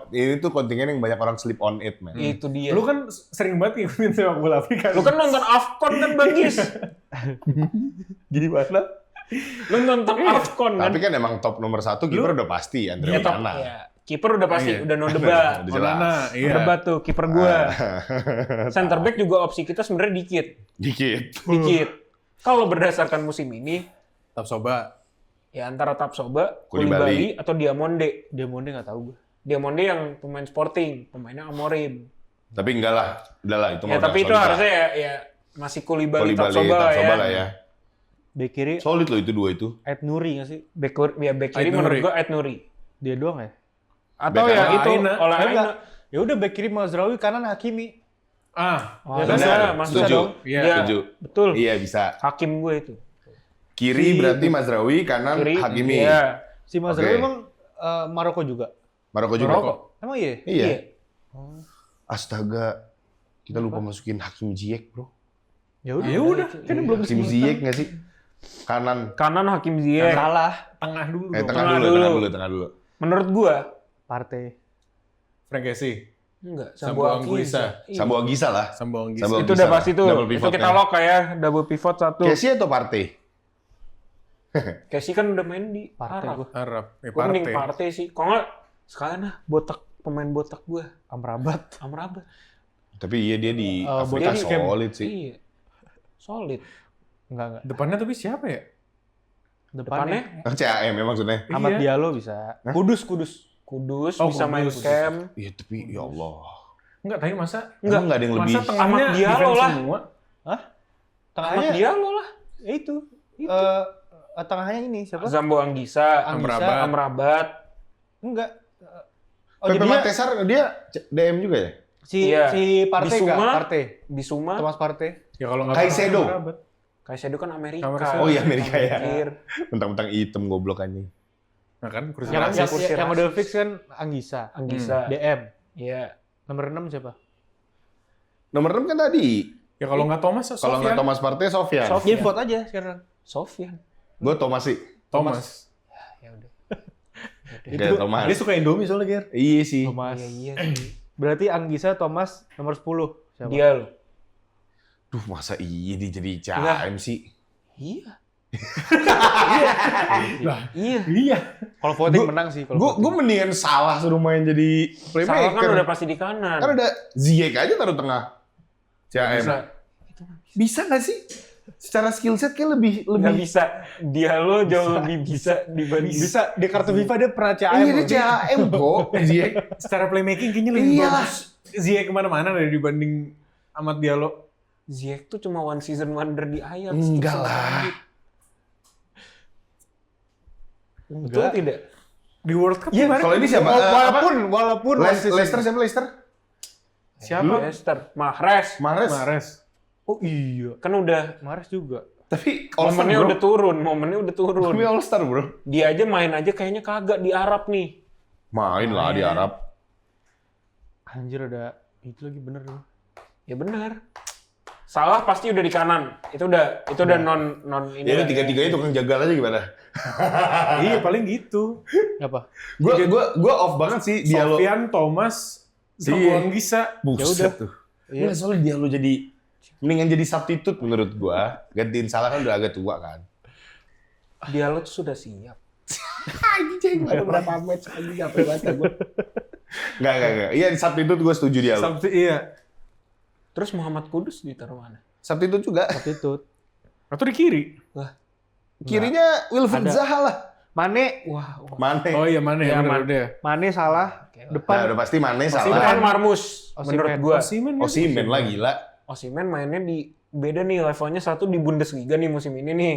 Ini tuh kontingen yang banyak orang sleep on it, man. Itu dia. Lu kan sering banget ngikutin sepak bola Afrika. Lu kan nonton AFCON kan Bagis? Gimana? Lu nonton AFCON kan? Tapi kan emang top nomor 1 kiper udah pasti Andre Ya, top, Onana. ya. Kiper udah pasti, Iya. udah no debat. Udah jelas. Onana, iya. Debat tuh, kiper gua. Center back juga opsi kita sebenarnya dikit. Dikit. Dikit. Kalau berdasarkan musim ini, Tapsoba. ya antara Tapsoba, Koulibaly. Koulibaly, atau Diamonde. Diamonde nggak tahu gue. Diamonde yang pemain Sporting, pemainnya Amorim. Tapi enggak lah. Udah lah, itu Ya mah tapi udah itu solid lah. harusnya ya masih Koulibaly, Koulibaly, Tapsoba Tapsoba ya. lah ya. Bek kiri Solid loh itu dua itu. Ed Nuri nggak sih? Back kiri Ait menurut Nuri. gua Ait Nuri. Dia doang ya? Atau Back ya kanan itu Aina. oleh Aina. Enggak. Ya udah bek kiri Mazraoui, kanan Hakimi. Ah, Ya Benar, bisa, Mas setuju. dong. Iya, Ya, setuju. betul. Iya bisa. Hakim gue itu. Kiri berarti Mazraoui, kanan Kiri, Hakimi. Iya. Si Mazraoui Oke. emang Maroko juga? Maroko juga. Maroko. Emang iya? Iya. Astaga. Kita lupa masukin Hakim Ziyech, bro. Ya udah. Ya udah, Kan belum Hakim Ziyech nggak sih? Kanan. Kanan Hakim Ziyech. Salah. Tengah dulu. Tengah dulu. Menurut gua Partey. Frank Kessie. enggak, Sambo Sambo Anguissa. Iya. Sambo Anguissa lah. Sambo Anguissa. Sambo Itu udah pasti tuh. Double Itu pivot kita ya. lock ya, double pivot satu. Kessie atau Partey? Casey kan udah main di Partey Arab. gua. Arab. Ya, Gua mending Partey. Partey sih. Kalau nggak sekalian lah botak pemain botak gua Amrabat. Amrabat. Tapi iya dia di Oh, Afrika dia di- solid sih. Iya. Solid. Enggak. Depannya tapi siapa ya? Depannya CAM ya maksudnya. Ahmad Iya. Diallo bisa. Kudus. Kudus Oh, bisa main Kudus. camp. Iya tapi ya Allah. Enggak, tapi masa Enggak ada yang lebih. masa tengahnya Ahmad Diallo defense lah. semua? Ahmad Tengahnya Diallo lah. ya itu. Tengahnya ini siapa? Zambo Anguissa, Anguissa. Amrabat. Enggak. Oh, Pepe jadi Matesar dia DM juga ya? Iya. si Partey enggak? Bisuma. Partey. Bisuma, Thomas Partey. Ya kalau nggak Caicedo. Amrabat. Kaisedo kan Amerika. Amerika. Oh iya Amerika ya. Anjir. Mentang-mentang hitam goblok anjing. Nah kan kursi Yang, Rasis, yang, kursi yang rasis. udah fix kan Anggisa. Anggisa. DM. Iya. Nomor 6 siapa? Nomor 6 kan tadi. Ya kalau nggak Thomas, Kalau nggak Thomas Partey, Sofyan. Sofyan. Ya vote aja sekarang. Sofyan. Gue Thomas sih. Thomas. Ya udah. Gak Thomas. Dia suka Indomie soalnya, Ger. Iya sih. Thomas. Iya. Berarti Anggisa, Thomas nomor 10. Siapa? Dia loh. Duh masa iya dia jadi CAM sih? Iya. Lah, Iya. iya. Kalau voting menang sih. Kalau Gue voting. mendingan salah suruh main jadi Salah kan playmaker. udah pasti di kanan. Kan ada Ziyech aja taruh tengah. CAM. Bisa. Bisa nggak sih? Secara skill set kayak lebih Nggak bisa. Dia lo jauh lebih bisa dibanding. bisa di kartu FIFA dia pernah CAM. Iya dia CAM kok. Ziyech. Secara playmaking kayaknya lebih Iya. bagus Ziyech kemana-mana dari dibanding Ahmad Diallo. Ziyech tuh cuma one season wonder di Ajax. Enggak Terus lah. lanjut. Betul tidak? Di World Cup Iya, kemarin. Kalau ini siapa? Walaupun Leicester siapa Leicester? Siapa? Leicester. Mahrez. Mahrez. Mahrez. Oh iya. Kan udah Mahrez juga. Tapi All Star momennya bro. udah turun, momennya udah turun. Tapi All Star bro. Dia aja main aja kayaknya kagak di Arab nih. Main lah di Arab. Anjir ada itu lagi bener loh. Ya benar. Salah pasti udah di kanan. Itu udah non ini. Ya udah tiga-tiganya tukang jagal aja gimana? Iya, paling gitu. Apa? Gua off banget sih Diallo. Sofyan, Thomas, sama Iya. Anggisa. Buset Ya udah. tuh. Iya. Nggak, soalnya Diallo jadi mendingan jadi substitute menurut gua. Gantiin Salah kan udah agak tua kan. Dia lo tuh sudah siap. Anjing, ada berapa match lagi capek banget gua. Enggak. Iya di substitute gua setuju Diallo. Iya. Terus Muhammad Kudus ditaruh mana? Substitute juga. Substitute. Atau di kiri. Kirinya Wilfried Ada. Zaha lah. Mane, Wah, Mane. Oh iya, mana Ya, ya? Bener Man. udah. Mane salah. Nah, Depan udah pasti Mane itu salah. kan Marmus Osimhen. menurut gua. Osimhen. Osimhen lah gila. Osimhen mainnya di beda nih levelnya, satu di Bundesliga nih musim ini nih.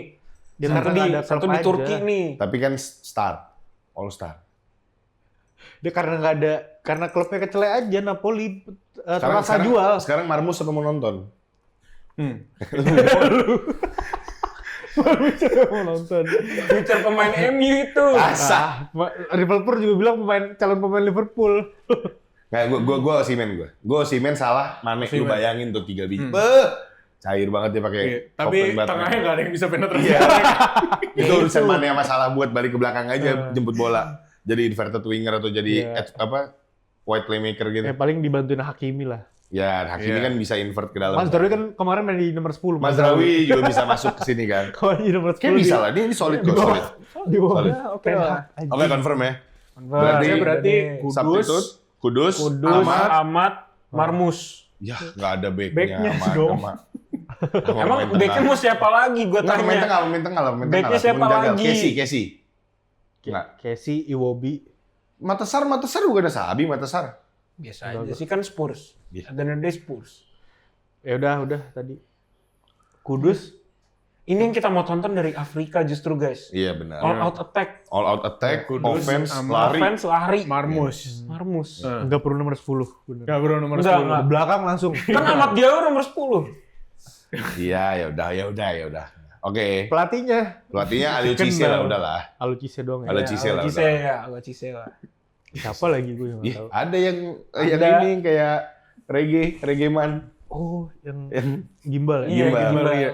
Dia Satu karena di nggak ada satu klub di aja. Turki nih. Tapi kan star. All star. dia karena nggak ada karena klubnya kecele aja Napoli terpaksa jual. Sekarang Marmus apa mau nonton? Mau nonton. Future pemain MU itu. Asa. Liverpool juga bilang calon pemain Liverpool. Nggak, gua Osimhen gua. Gua Osimhen salah, Mane lu Osimhen. bayangin tuh 3 biji. Beuh, cair banget dia pakai. Iya, tapi open bat. tengahnya nggak ada yang bisa penetrasi. Iya. Itu urusan Mane sama Salah buat balik ke belakang aja jemput bola. Jadi inverted winger atau jadi Iya. wide playmaker gitu. Paling dibantuin Hakimi lah. Ya, Hakimi Iya. kan bisa invert ke dalam. Mazraoui kan kemarin main di nomor 10. Mazraoui juga bisa masuk ke sini kan. Kalau di nomor 10 Kayak bisa lah, ini solid kok, solid. Di bawah. Solid. Oke lah. Oke, confirm ya. Berarti Substitute, Kudus, Kudus, Ahmad. Ahmad, Marmus. Ya, nggak ada backnya. Backnya Ahmad, dong. Ahmad. Emang backnya mau siapa lagi? Gue Nggak, main tanya. tengah. Backnya siapa lagi? Casey. Nggak. Casey, Iwobi. Matesar juga ada Sabi, Matesar. Biasa aja sih kan Spurs. Iya. Ada nade Spurs. Ya udah tadi. Kudus. Ini yang kita mau tonton dari Afrika justru guys. Iya benar. All out attack, All out attack, Kudus, offense, sama lari. offense, lari. Marmus. Marmus. Enggak perlu nomor 10. Bener. Nggak bro, nomor Nggak, 10. nggak. Di belakang langsung. Kan Ahmad Diallo nomor 10. Iya, ya udah. Oke. Pelatihnya Pelatihnya Aliou Cisse lah, udahlah. Alu Cisse doang ya. Aliou Cisse lah. Cisse udah. ya, agak Cisse lah. Siapa lagi gue yang Ih, nggak tahu. ada yang Ada. ini kayak reggae man. Oh, yang Yang gimbal ya? Iya, Gimbal. gimbal. Iya.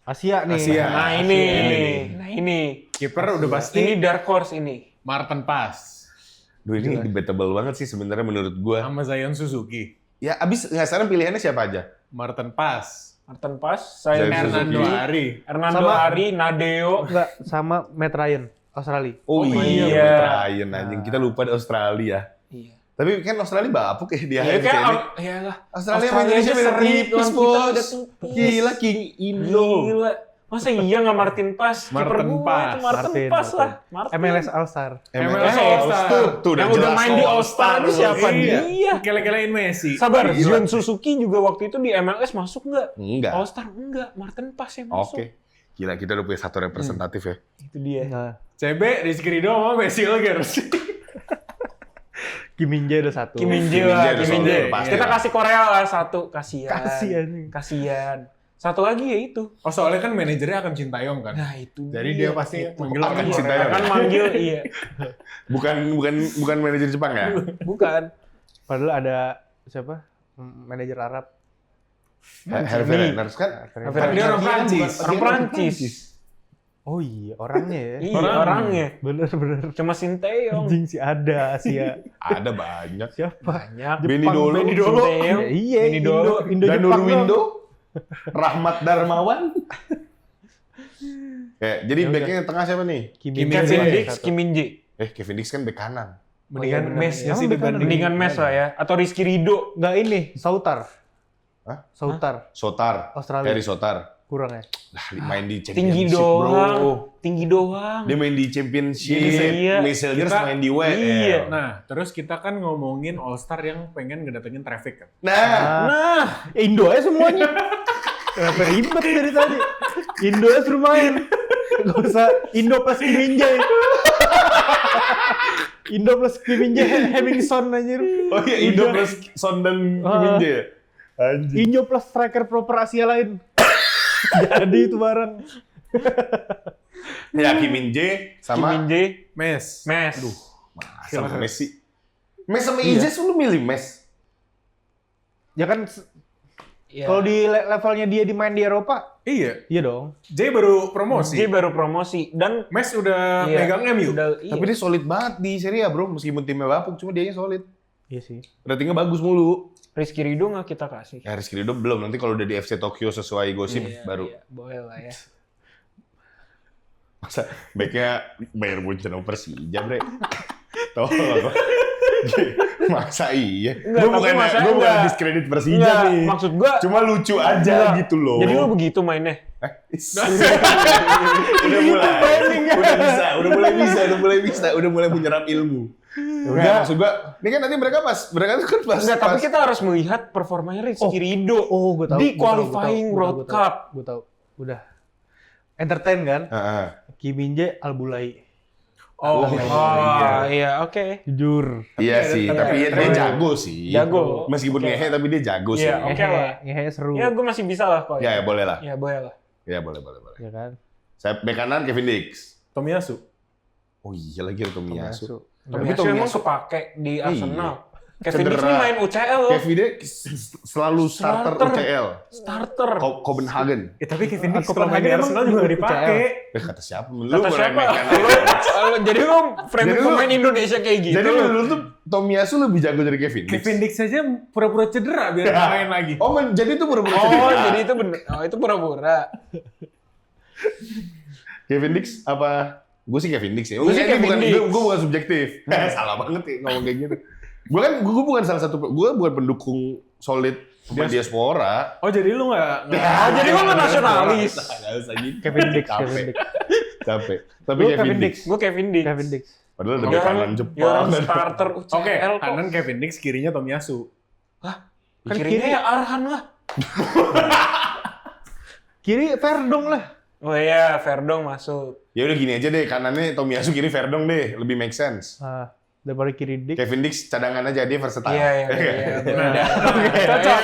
Asia nih. Asia. Nah ini. Kiper udah pasti Ini dark horse ini. Martin Pass Duh, ini debatable banget sih sebenarnya menurut gua. sama Zion Suzuki. Ya abis nggak sekarang pilihannya siapa aja? Martin Pass, Martin Pass, saya Zayn Hernando Suzuki. Ari. Hernando Sama- Ari, Nadeo. Enggak, sama Matt Ryan, Australia. Oh, iya. Ryan anjing. Kita lupa di Australia. Iya. Tapi kan Australia bapuk ya dia. Iya kan, ini. iya lah. Australia sama Indonesia beda tipis, lawan kita bos. udah tipis. Gila King Indo. Gila. Masa iya nggak Martin Pass? Kiper Martin gua Pass. itu Martin Pass lah. Martin. MLS All-Star. MLS All-Star. Tuh Yang udah main di All-Star itu siapa? Iya. Dia. Kele-kelein Messi. Sabar, Gila. Zion Suzuki juga waktu itu di MLS masuk nggak? Enggak. All-Star enggak, Martin Pass yang masuk. Oke. Gila, kita udah punya satu representatif ya. Itu dia. Nah, CB, Rizky Ridho sama Messi Olgers. Kim Min Jae ada satu. Kim Min Kim Jae Min lah, Jae Kim udah Min Jae. solid, pasti Kita lah. kasih Korea lah satu, kasihan. Kasihan. Kasihan. Satu lagi ya itu. Oh soalnya kan manajernya akan Cintayong kan. Nah itu Jadi dia pasti manggil Akan orang Cintayong. Kan manggil, iya. Bukan manajer Jepang ya? Bukan. Padahal ada siapa? Manajer Arab. Hervé Renard kan? Kan dia orang Prancis. Orang Prancis. Oh iya, orangnya ya. Iya, orangnya. Bener. Cuma Sinteyong. Anjing sih ada Asia. Ada banyak. Siapa? Banyak. Benny Dolo. Benny Dolo. Ya, iya, Benny Dolo. Indo Danur Jepang Windo. Rahmat Darmawan. Ya, jadi Ya backnya tengah siapa nih? Kim Kim Min Min Kevin Jae. Dix, Kim Min Jae. Kevin Dix kan bek kanan. Mendingan Oh, iya, Messi bener. sih Emang dibanding. Mendingan Mes lah ya. Atau Rizky Ridho. Enggak ini, Sautar. Hah? Sautar, Sotar. Australia. Ferry Sotar. Kurang ya. Lah, main di Tinggi championship, doang. bro. Tinggi doang. Dia main di championship. Iya. Misalnya Kita- main di WL. Iya. Nah, terus kita kan ngomongin All-Star yang pengen ngedatengin traffic kan. Nah, Nah, Indo aja semuanya. Kenapa ribet dari tadi? Indo aja suruh main. Gak usah Indo plus Kim Min Jae. Indo plus Kim Min Jae, Hemmingson anjir. oh iya Indo plus Son dan Kim Min Jae ya? Anjing. Indo plus striker proper Asia lain. Jadi itu bareng. Ya Kim Min Jae Kim sama Min Jae, Mes. Mes. sama Messi. Mes sama Izes lu milih Mes? Ya kan Iya. kalau di levelnya dia dimain di Eropa, Iya. iya dong. Jay baru promosi. Dia baru promosi dan Mes udah iya, megang MU. udah- iya. Tapi dia solid banget di Serie A, bro. Meskipun timnya bapuk, cuma dianya solid. Iya sih. Ratingnya bagus mulu. Rizky Ridho nggak kita kasih. Ya Rizky Ridho belum. Nanti kalau udah di FC Tokyo sesuai gosip Iya, baru. iya, boleh lah ya. Masa backnya Bayern Munchen sama Persija, bre. Tolong. Masa iya? Enggak, Gue tapi bukan, masa gua bukan enggak. diskredit Persija Enggak, nih. maksud gua Cuma lucu aja enggak. gitu loh. Jadi lu begitu mainnya. udah mulai. Udah mulai menyerap ilmu. Udah, maksud gua, ini kan nanti mereka kan pas Enggak, tapi kita harus melihat performanya Rizky Ridho Oh, gue tahu. di qualifying World Cup. Gue tahu. Udah. Entertain kan? Heeh. Kim Min Jae, Al Bulai. Oh, Iya, oke. Jujur. Iya sih, tapi dia jago sih. Jago. Meskipun Oke. ngehe tapi dia jago sih. Iya, oke lah. Ngehe seru. Ya, gue masih bisa lah kok. Ya, boleh lah. Ya, boleh lah. Ya, boleh. Ya kan? Saya bek kanan Kevin Dix. Tomiyasu. Oh iya lagi ada Tomiyasu. Tapi Tapi itu emang Tomiyasu- kepake di Iya. Arsenal. Kevin Dix Cedera. ini main UCL loh. Kevin Dix selalu starter Starter. UCL. Starter. Copenhagen. Tapi Kevin Dix Copenhagen kalau main di emang Arsenal juga nggak dipakai. Kata siapa? Lu Kata siapa? meremehkan. Jadi lu framing Jadi lu- pemain Indonesia kayak gitu. Jadi dulu tuh Tomiyasu lebih jago dari Kevin Dix. Kevin Dix aja pura-pura cedera biar nggak main lagi. Oh, jadi itu pura-pura Oh, cedera. jadi itu bener. Oh, itu pura-pura. Kevin Dix apa? Gue sih Kevin Dix ya. Gua sih Ini Kevin Dix. Gue bukan subjektif. Salah banget ya ngomong kayak gitu. Gue kan gue bukan salah satu, gue bukan pendukung solid pemain diaspora. Oh jadi lu nggak? Oh, jadi lu nggak nasionalis. Nggak usah gitu. Kevin Dix, Capek. Kevin Dix. Capek. Tapi Lu Kevin Kevin Dix. Dix. Gue Kevin Dix. Kevin Dix. Padahal ada Dia bek orang- kanan dia Jepang. orang starter UCL Oke, kok. kanan Kevin Dix, kirinya Tomiyasu. Kan Kirinya kiri- ya Arhan lah. Kiri Verdong lah. Oh iya, Verdong masuk. Ya udah gini aja deh, kanannya Tomiyasu, kiri Verdong deh, lebih make sense. Ah, daripada Kiri Dik. Kevin Dix cadangan aja, dia versatile. Iya. Cocok.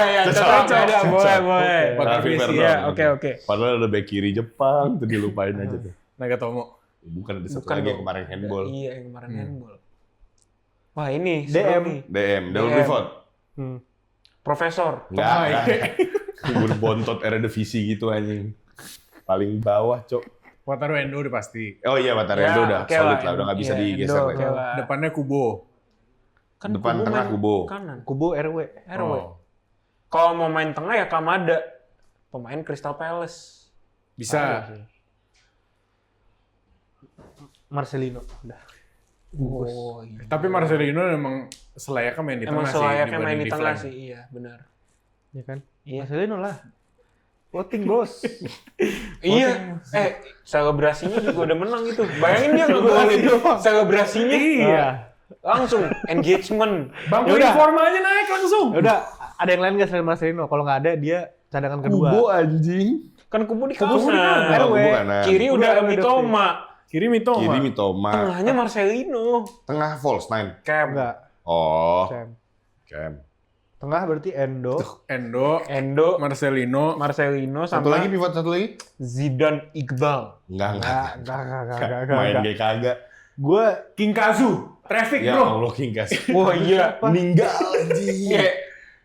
Ada. Boleh. Bakal Raffi Messi, Verdon. Iya, oke. Padahal ada back kiri Jepang, tuh dilupain aja tuh. Nagatomo. Bukan ada satu Bukan lagi yang dong. kemarin handball. Iya, yang kemarin handball. Wah, ini seru DM. nih. Daryl Clifford. Profesor. Enggak. Kubur bontot Eredivisie gitu anjing. Paling bawah, Cok. Wataru Endo udah pasti. Oh iya, Wataru udah oke solid lah. lah, udah nggak bisa Iya, digeser Endo, lagi. oke lah. Depannya Kubo. Kan Depan Kubo tengah main Kubo. Kanan. Kubo RW. RW. Oh. Kalau mau main tengah ya Kamada. Pemain Crystal Palace. Bisa. Marcelino. Udah. Oh, iya. Tapi Marcelino emang selayaknya main di Emang tengah sih. selayaknya main dibanding di tengah flank. sih, iya benar. Ya kan? Iya. Marcelino lah. Voting bos. Iya, selebrasinya juga udah menang itu. Bayangin dia ngegolin selebrasinya. Iya. Langsung engagement. Bangku Yaudah. informa aja naik langsung. Ya udah, ada yang lain nggak selain Marcelino? Kalau nggak ada, dia cadangan kedua. Kubo anjing. Kan Kubu di Kubu di kanan. kanan. Oh, Kubo kanan. Kiri udah Kubu Mitoma. Kiri Mitoma. Kiri Mitoma. Tengahnya Marcelino. Tengah false nine. Cam. Enggak. Oh, Sam. Cam. Tengah berarti Endo. Endo, Marcelino. Satu sama lagi pivot, satu lagi. Zidane Iqbal. Enggak. Enggak. Main kayak kagak. Gue King Kazu. Traffic Ya bro. Allah, Kingkas. Wah iya. Meninggal anjing. Iya.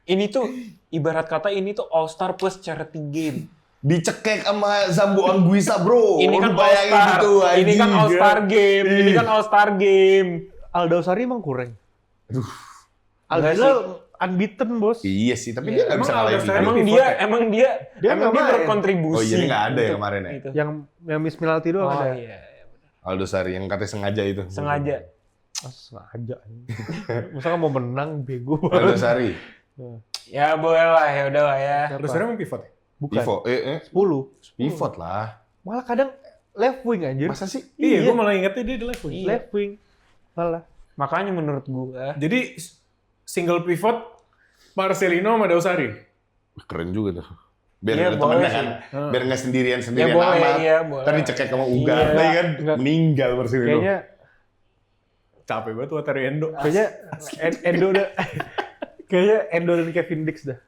Ini tuh ibarat kata ini tuh All Star plus charity game. Dicekek sama Zambo Anguissa, bro. Ini kan Lu All bayangin Star. gitu, Ini kan anjing. All Star game. Ini kan All Star game. Aldo Sari emang kurang. Enggak Aldo unbeaten bos. Iya sih, tapi dia nggak Emang bisa ngalahin Aldo Sari Liga. Emang dia Dia nggak main. berkontribusi. Oh iya, ini nggak ada ya untuk kemarin ya? itu. Yang miss penalti doang Oh ada. iya. Aldo Sari yang katanya sengaja itu. Sengaja. Sengaja. Masa nggak mau menang bego. Aldo Sari. Ya boleh lah, ya udah lah ya. Terus sekarang emang pivot ya? Bukan. Pivot. 10. Pivot lah. Malah kadang left wing anjir. Masa sih? Iya, gue malah ingetnya dia di left wing. Iya. Left wing. Malah. Makanya menurut gua Jadi single pivot Marcelino sama Dausari. Keren juga tuh. Biar Iya, ada temennya boleh kan. sih. Biar nggak sendirian-sendirian Ya, boleh, amat. iya, boleh. Ntar dicekek sama Uga. Iya. Nah, kan Enggak. meninggal Marcelino. Kayaknya Capek banget Wataru Endo. Endo udah kayaknya Endo dan Kevin Dix dah.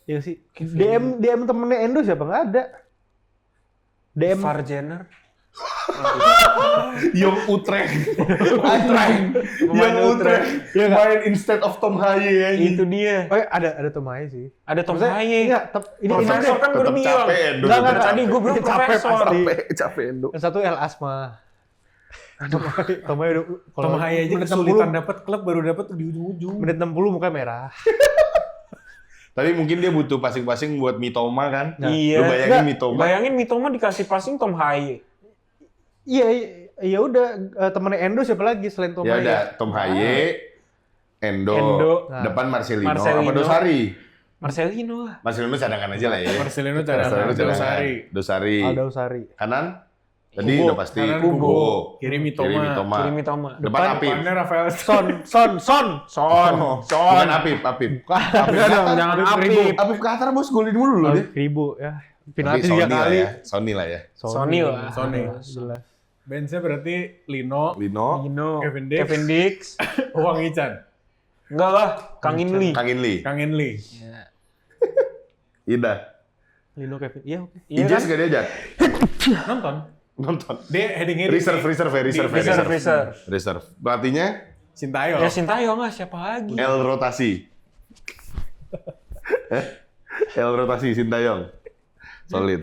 Ya sih. DM temennya Endo siapa? Nggak ada. DM Far Jenner. Yong Utrecht. Anjing. Pemain Yong Utrecht. Iya nggak? Main instead of Tom Haye anjing. Itu dia. Oh ya, ada Tomai sih. Ada Tom Maksudnya, Haye. Iya, ini Profesor kan gue Tetep udah bilang. capek Endo. Enggak, tetep Tadi capek. gue belum Capek profesor. pasti. Capek Endo. Yang satu El Asma. Tomai udah Tom Haye aja menit kesulitan 60, dapat klub baru dapat di ujung-ujung. menit 60 muka merah. Tapi mungkin dia butuh passing-passing buat Mitoma kan. Iya. Lu bayangin Nggak, Mitoma. Bayangin Mitoma dikasih passing Tom Haye. Iya, ya udah temennya Endo siapa lagi selain Tomai? Ya udah, Tom Haye, Endo, Endo. depan Marcelino, Marcelino. apa Dosari? Marcelino lah. Marcelino cadangan aja lah ya. Marcelino Marcelino cadangan. Dausari. Dosari. Aldo Sari. Kanan? Tadi Kubo. udah pasti. Kanan Kubo. Kubo. Kiri Mitoma. Kiri Mitoma. Kiri Mitoma. Depan Apip. Depannya Rafael Son. Oh, bukan Apip. Jangan Apip. Apip Qatar bos golin mulu loh dia. Ribu ya. Tapi Penalti Sony 3 lah kali. ya. Sony lah ya. Sony lah. Sony. Jelas. Benchnya berarti Lino, Lino, Lino. Kevin Dix. Wang Ichan, Enggak lah. Kang In Lee. Kang In Lee, Kang In Lee. Iya. Ida. Lino Kevin. Iya oke. Iya Ijas kan? gak diajak? Nonton. Nonton. Dia heading Reserve. Reserve. Pelatihnya Sintayong. Ya Sintayong lah, siapa lagi? L rotasi. L rotasi Sintayong. Solid.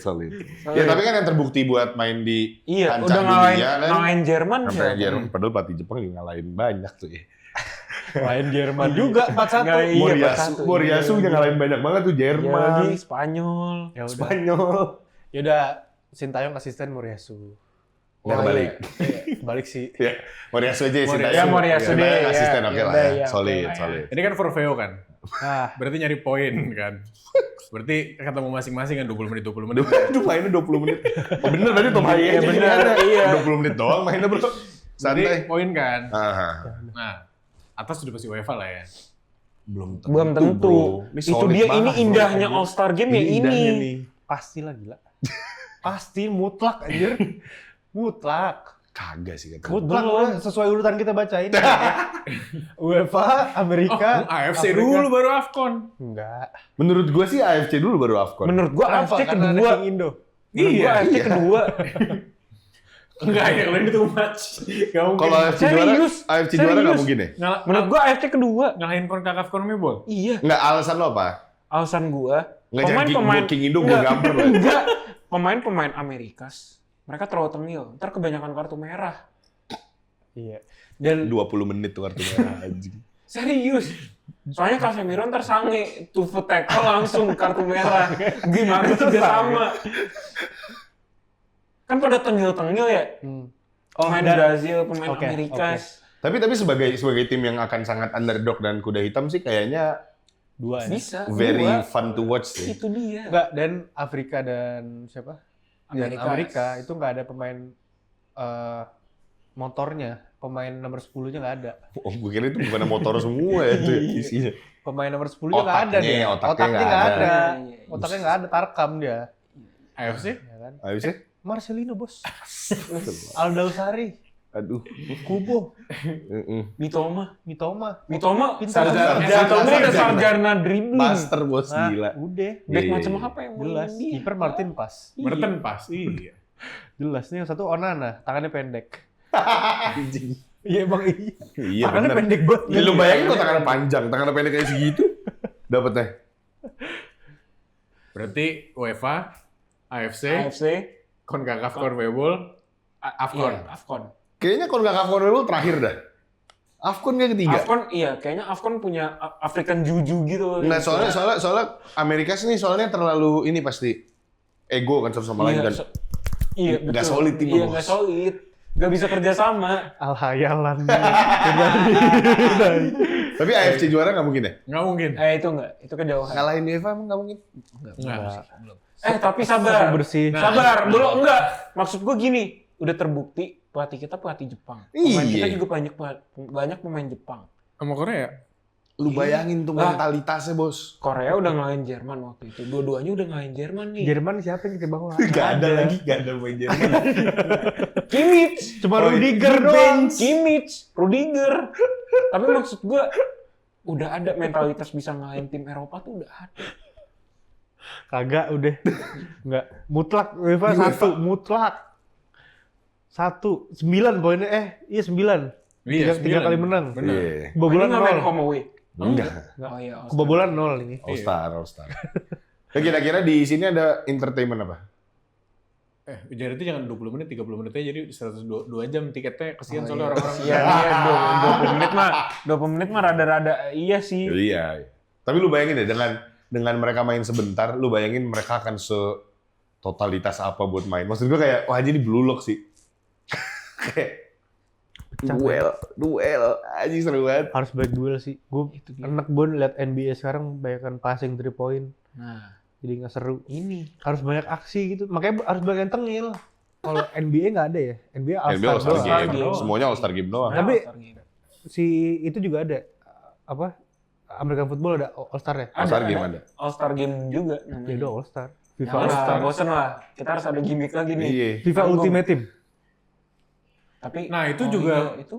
Ya tapi kan yang terbukti buat main di Iya, kancah udah ngalahin, dunia kan. ngalahin Jerman Sampai siapa? Jerman, padahal pelatih Jepang juga ngalahin banyak tuh ya. Ngalahin Jerman Juga 4-1. Nggak, iya, 4-1. Moriyasu udah ngalahin banyak banget tuh Iya Jerman. lagi Spanyol. Ya udah. Spanyol. Ya udah Sintayong asisten Moriyasu. Oh, kebalik. Balik sih. Ya, Moriyasu aja Sintayong. Ya, Moriyasu Ya, deh, Sintayong ya. asisten oke Ya lah udah, ya. ya, Solid. oke lah ya. Ini kan Forfeo kan. Nah, Berarti nyari poin kan. Berarti ketemu masing-masing kan 20 menit. Aduh mainnya 20 menit. Oh bener tadi Tom Haye. Iya, bener, iya. 20 menit doang mainnya bro. Jadi Santai. poin kan. Aha. Nah, atas sudah pasti UEFA lah ya. Belum Belum tentu. bro. Ini Itu solid dia, ini banget, bro. indahnya All Star Game ya Ini indahnya ini. nih. pastilah gila. Pasti mutlak anjir. Mutlak. Kagak sih kata. Mutlak udah sesuai urutan kita bacain. UEFA, Amerika, AFC Afrika. dulu baru AFCON. Enggak. Menurut gue sih AFC dulu baru AFCON. Menurut gua Kenapa? AFC Karena ada kedua. King Indo. Menurut gua AFC kedua. Enggak, yang lain itu match. Gak mungkin. Kalau AFC juara, Serius? AFC juara nggak Serius? mungkin ya? Menurut gua AFC kedua. Ngalahin CONCACAF CONMEBOL. Iya. Nggak, alasan lo apa? Alasan gua Nggak jadi King Indo gue gambar lo. Enggak. Pemain-pemain Amerikas mereka terlalu tengil. Ntar kebanyakan kartu merah. Iya. Dan 20 menit tuh kartu merah anjing. serius. Soalnya Casemiro ntar sange two foot tackle langsung kartu merah. Gimana juga sama. Kan pada tengil-tengil ya. Pemain Brazil, pemain Oke, Amerikas. Tapi sebagai tim yang akan sangat underdog dan kuda hitam sih kayaknya Dua ya. Bisa. very dua. fun to watch sih. Itu dia. Enggak, dan Afrika dan siapa? Dan Amerika itu nggak ada pemain motornya. Pemain nomor 10-nya nggak ada. Oh, gue kira itu bukan motor semua ya itu isinya. Pemain nomor 10-nya nggak ada Otaknya, dia. otaknya nggak nggak ada. ada. Iya. Otaknya nggak ada, tarkam dia. AFC? Ya kan? Ayo sih. Marcelino, bos. Aldausari, Aduh. Kubo, Mitoma. Mitoma. Mitoma. Pintar. Mitoma udah sarjana dribbling. Master bos Nah, gila. udah. Back Iya, macam iya. apa yang Jelas. mainin dia? Kiper Martin pas. Merten pas. Iya. Jelas nih yang satu Onana, tangannya pendek. Anjing. Iya emang iya. Iya Tangannya bener. pendek banget. Ya, lu bayangin kok tangannya panjang, tangannya pendek kayak segitu. Dapetnya. Berarti UEFA, AFC, AFC. CONCACAF CONMEBOL, AFCON. Iya, AFCON. Kayaknya kalau nggak AFCON dulu terakhir dah. AFCON nggak ketiga. AFCON, iya. Kayaknya AFCON punya African Juju gitu. Nah, soalnya Amerika sih soalnya terlalu ini pasti ego kan satu sama lain kan. Iya, Nggak betul. solid tim, Iya, bos. nggak solid. Nggak bisa kerja sama. Al-Hayalan. Tapi AFC juara nggak mungkin ya? Nggak mungkin. Itu nggak. Itu kejauhan. Ngalahin UEFA emang nggak mungkin. Nggak. Tapi sabar. Bersih. Sabar, belum enggak. Maksud gue gini, udah terbukti pelatih kita pelatih Jepang. Pemain Iya. kita juga banyak pemain Jepang. Sama Korea? Lu bayangin tuh Lah. mentalitasnya bos. Korea udah ngalahin Jerman waktu itu. Dua-duanya udah ngalahin Jerman nih. Jerman siapa yang kita bawa? Gak ada lagi, gak ada main Jerman. Kimmich. Cuma Oh, Rudiger di doang. bench. Kimmich, Rudiger. Tapi maksud gue udah ada mentalitas bisa ngalahin tim Eropa tuh udah ada. Kagak udah. Enggak. Mutlak UEFA 1 mutlak. 9 poinnya. Iya 9. Iya, Tiga kali menang. Benar. Iya. Kebobolan Ini nggak main 0. home away. Enggak. Oh iya. Kebobolan 0 ini. All Star. Ya, kira-kira di sini ada entertainment apa? Jadi itu jangan 20 menit, 30 menit aja, jadi 102 jam tiketnya, kesian soalnya orang-orang. Iya, 20 menit mah. 20 menit mah rada-rada iya sih. Iya. Tapi lu bayangin deh dengan mereka main sebentar, lu bayangin mereka akan totalitas apa buat main. Maksud gue kayak wah ini Blue Lock sih. Kayak duel aja seru banget. Harus baik duel sih. Gue enak banget liat NBA sekarang banyakkan passing 3 point. Nah, Jadi nggak seru. ini. Harus banyak aksi gitu. Makanya harus banyak yang tengil. Kalau NBA nggak ada ya. NBA All NBA All Star doang. Game. doang. Semuanya All Star Game doang. Tapi si itu juga ada apa? American football ada All Star ya? All Star Game ada. All Star Game juga namanya. Ya udah All Star. FIFA Ya All udah, Star. bosen lah. Kita harus ada gimmick lagi nih. Iya. FIFA Tanggung. Ultimate Team. Tapi Nah, itu juga iya, itu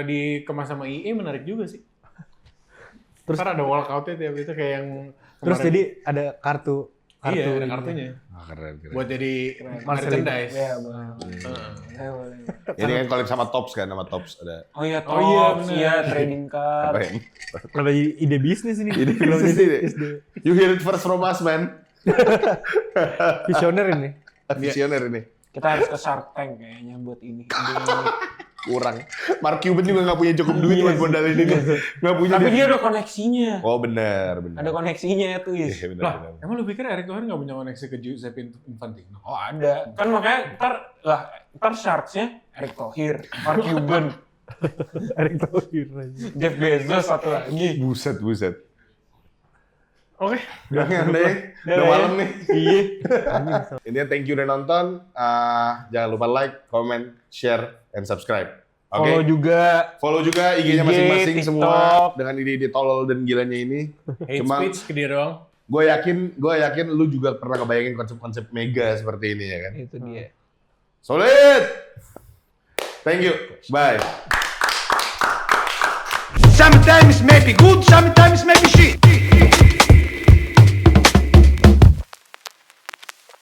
dikemas sama EA menarik juga sih. Terus- Ntar ada walkout-nya tiap itu kayak yang Terus kemarin. jadi ada kartu Iya, ada ini. kartunya. Ah, keren. Buat jadi Marcelino. merchandise. ya boleh. Heeh. Boleh. Ini kan collab sama Tops kan, sama Tops ada. Oh iya, Oh iya, Tops, bener. iya, trading card. Apa yang? Kenapa jadi ide bisnis ini? Ide Film bisnis ini. ini. You hear it first from us, man. Visioner ini. Visioner ini. Kita harus ke Shark Tank kayaknya buat ini. Kurang. Mark Cuban juga nggak punya cukup duit buat modalin ini. Nggak punya. Tapi dia ada koneksinya. Oh benar. Ada koneksinya tuh, Is. Iya benar. Lah, benar. emang lu pikir Erick Thohir nggak punya koneksi ke Giuseppe Infantino? Oh ada. Kan makanya ntar Sharks-nya Erick Thohir, Mark Cuban, Erick Thohir aja. Jeff Bezos satu lagi. Buset. Oke. Udah deh. Udah malam nih. Iya. Intinya thank you udah nonton. Jangan lupa like, comment, share, and subscribe. Oke. Follow juga. Follow juga IG-nya IG, masing-masing TikTok. semua dengan ide-ide tolol dan gilanya ini. Hate Cuma speech ke dia doang. gue yakin lu juga pernah kebayangin konsep-konsep mega seperti ini ya kan. Itu dia. Solid. Thank you. Bye. Sometimes maybe good, sometimes maybe shit.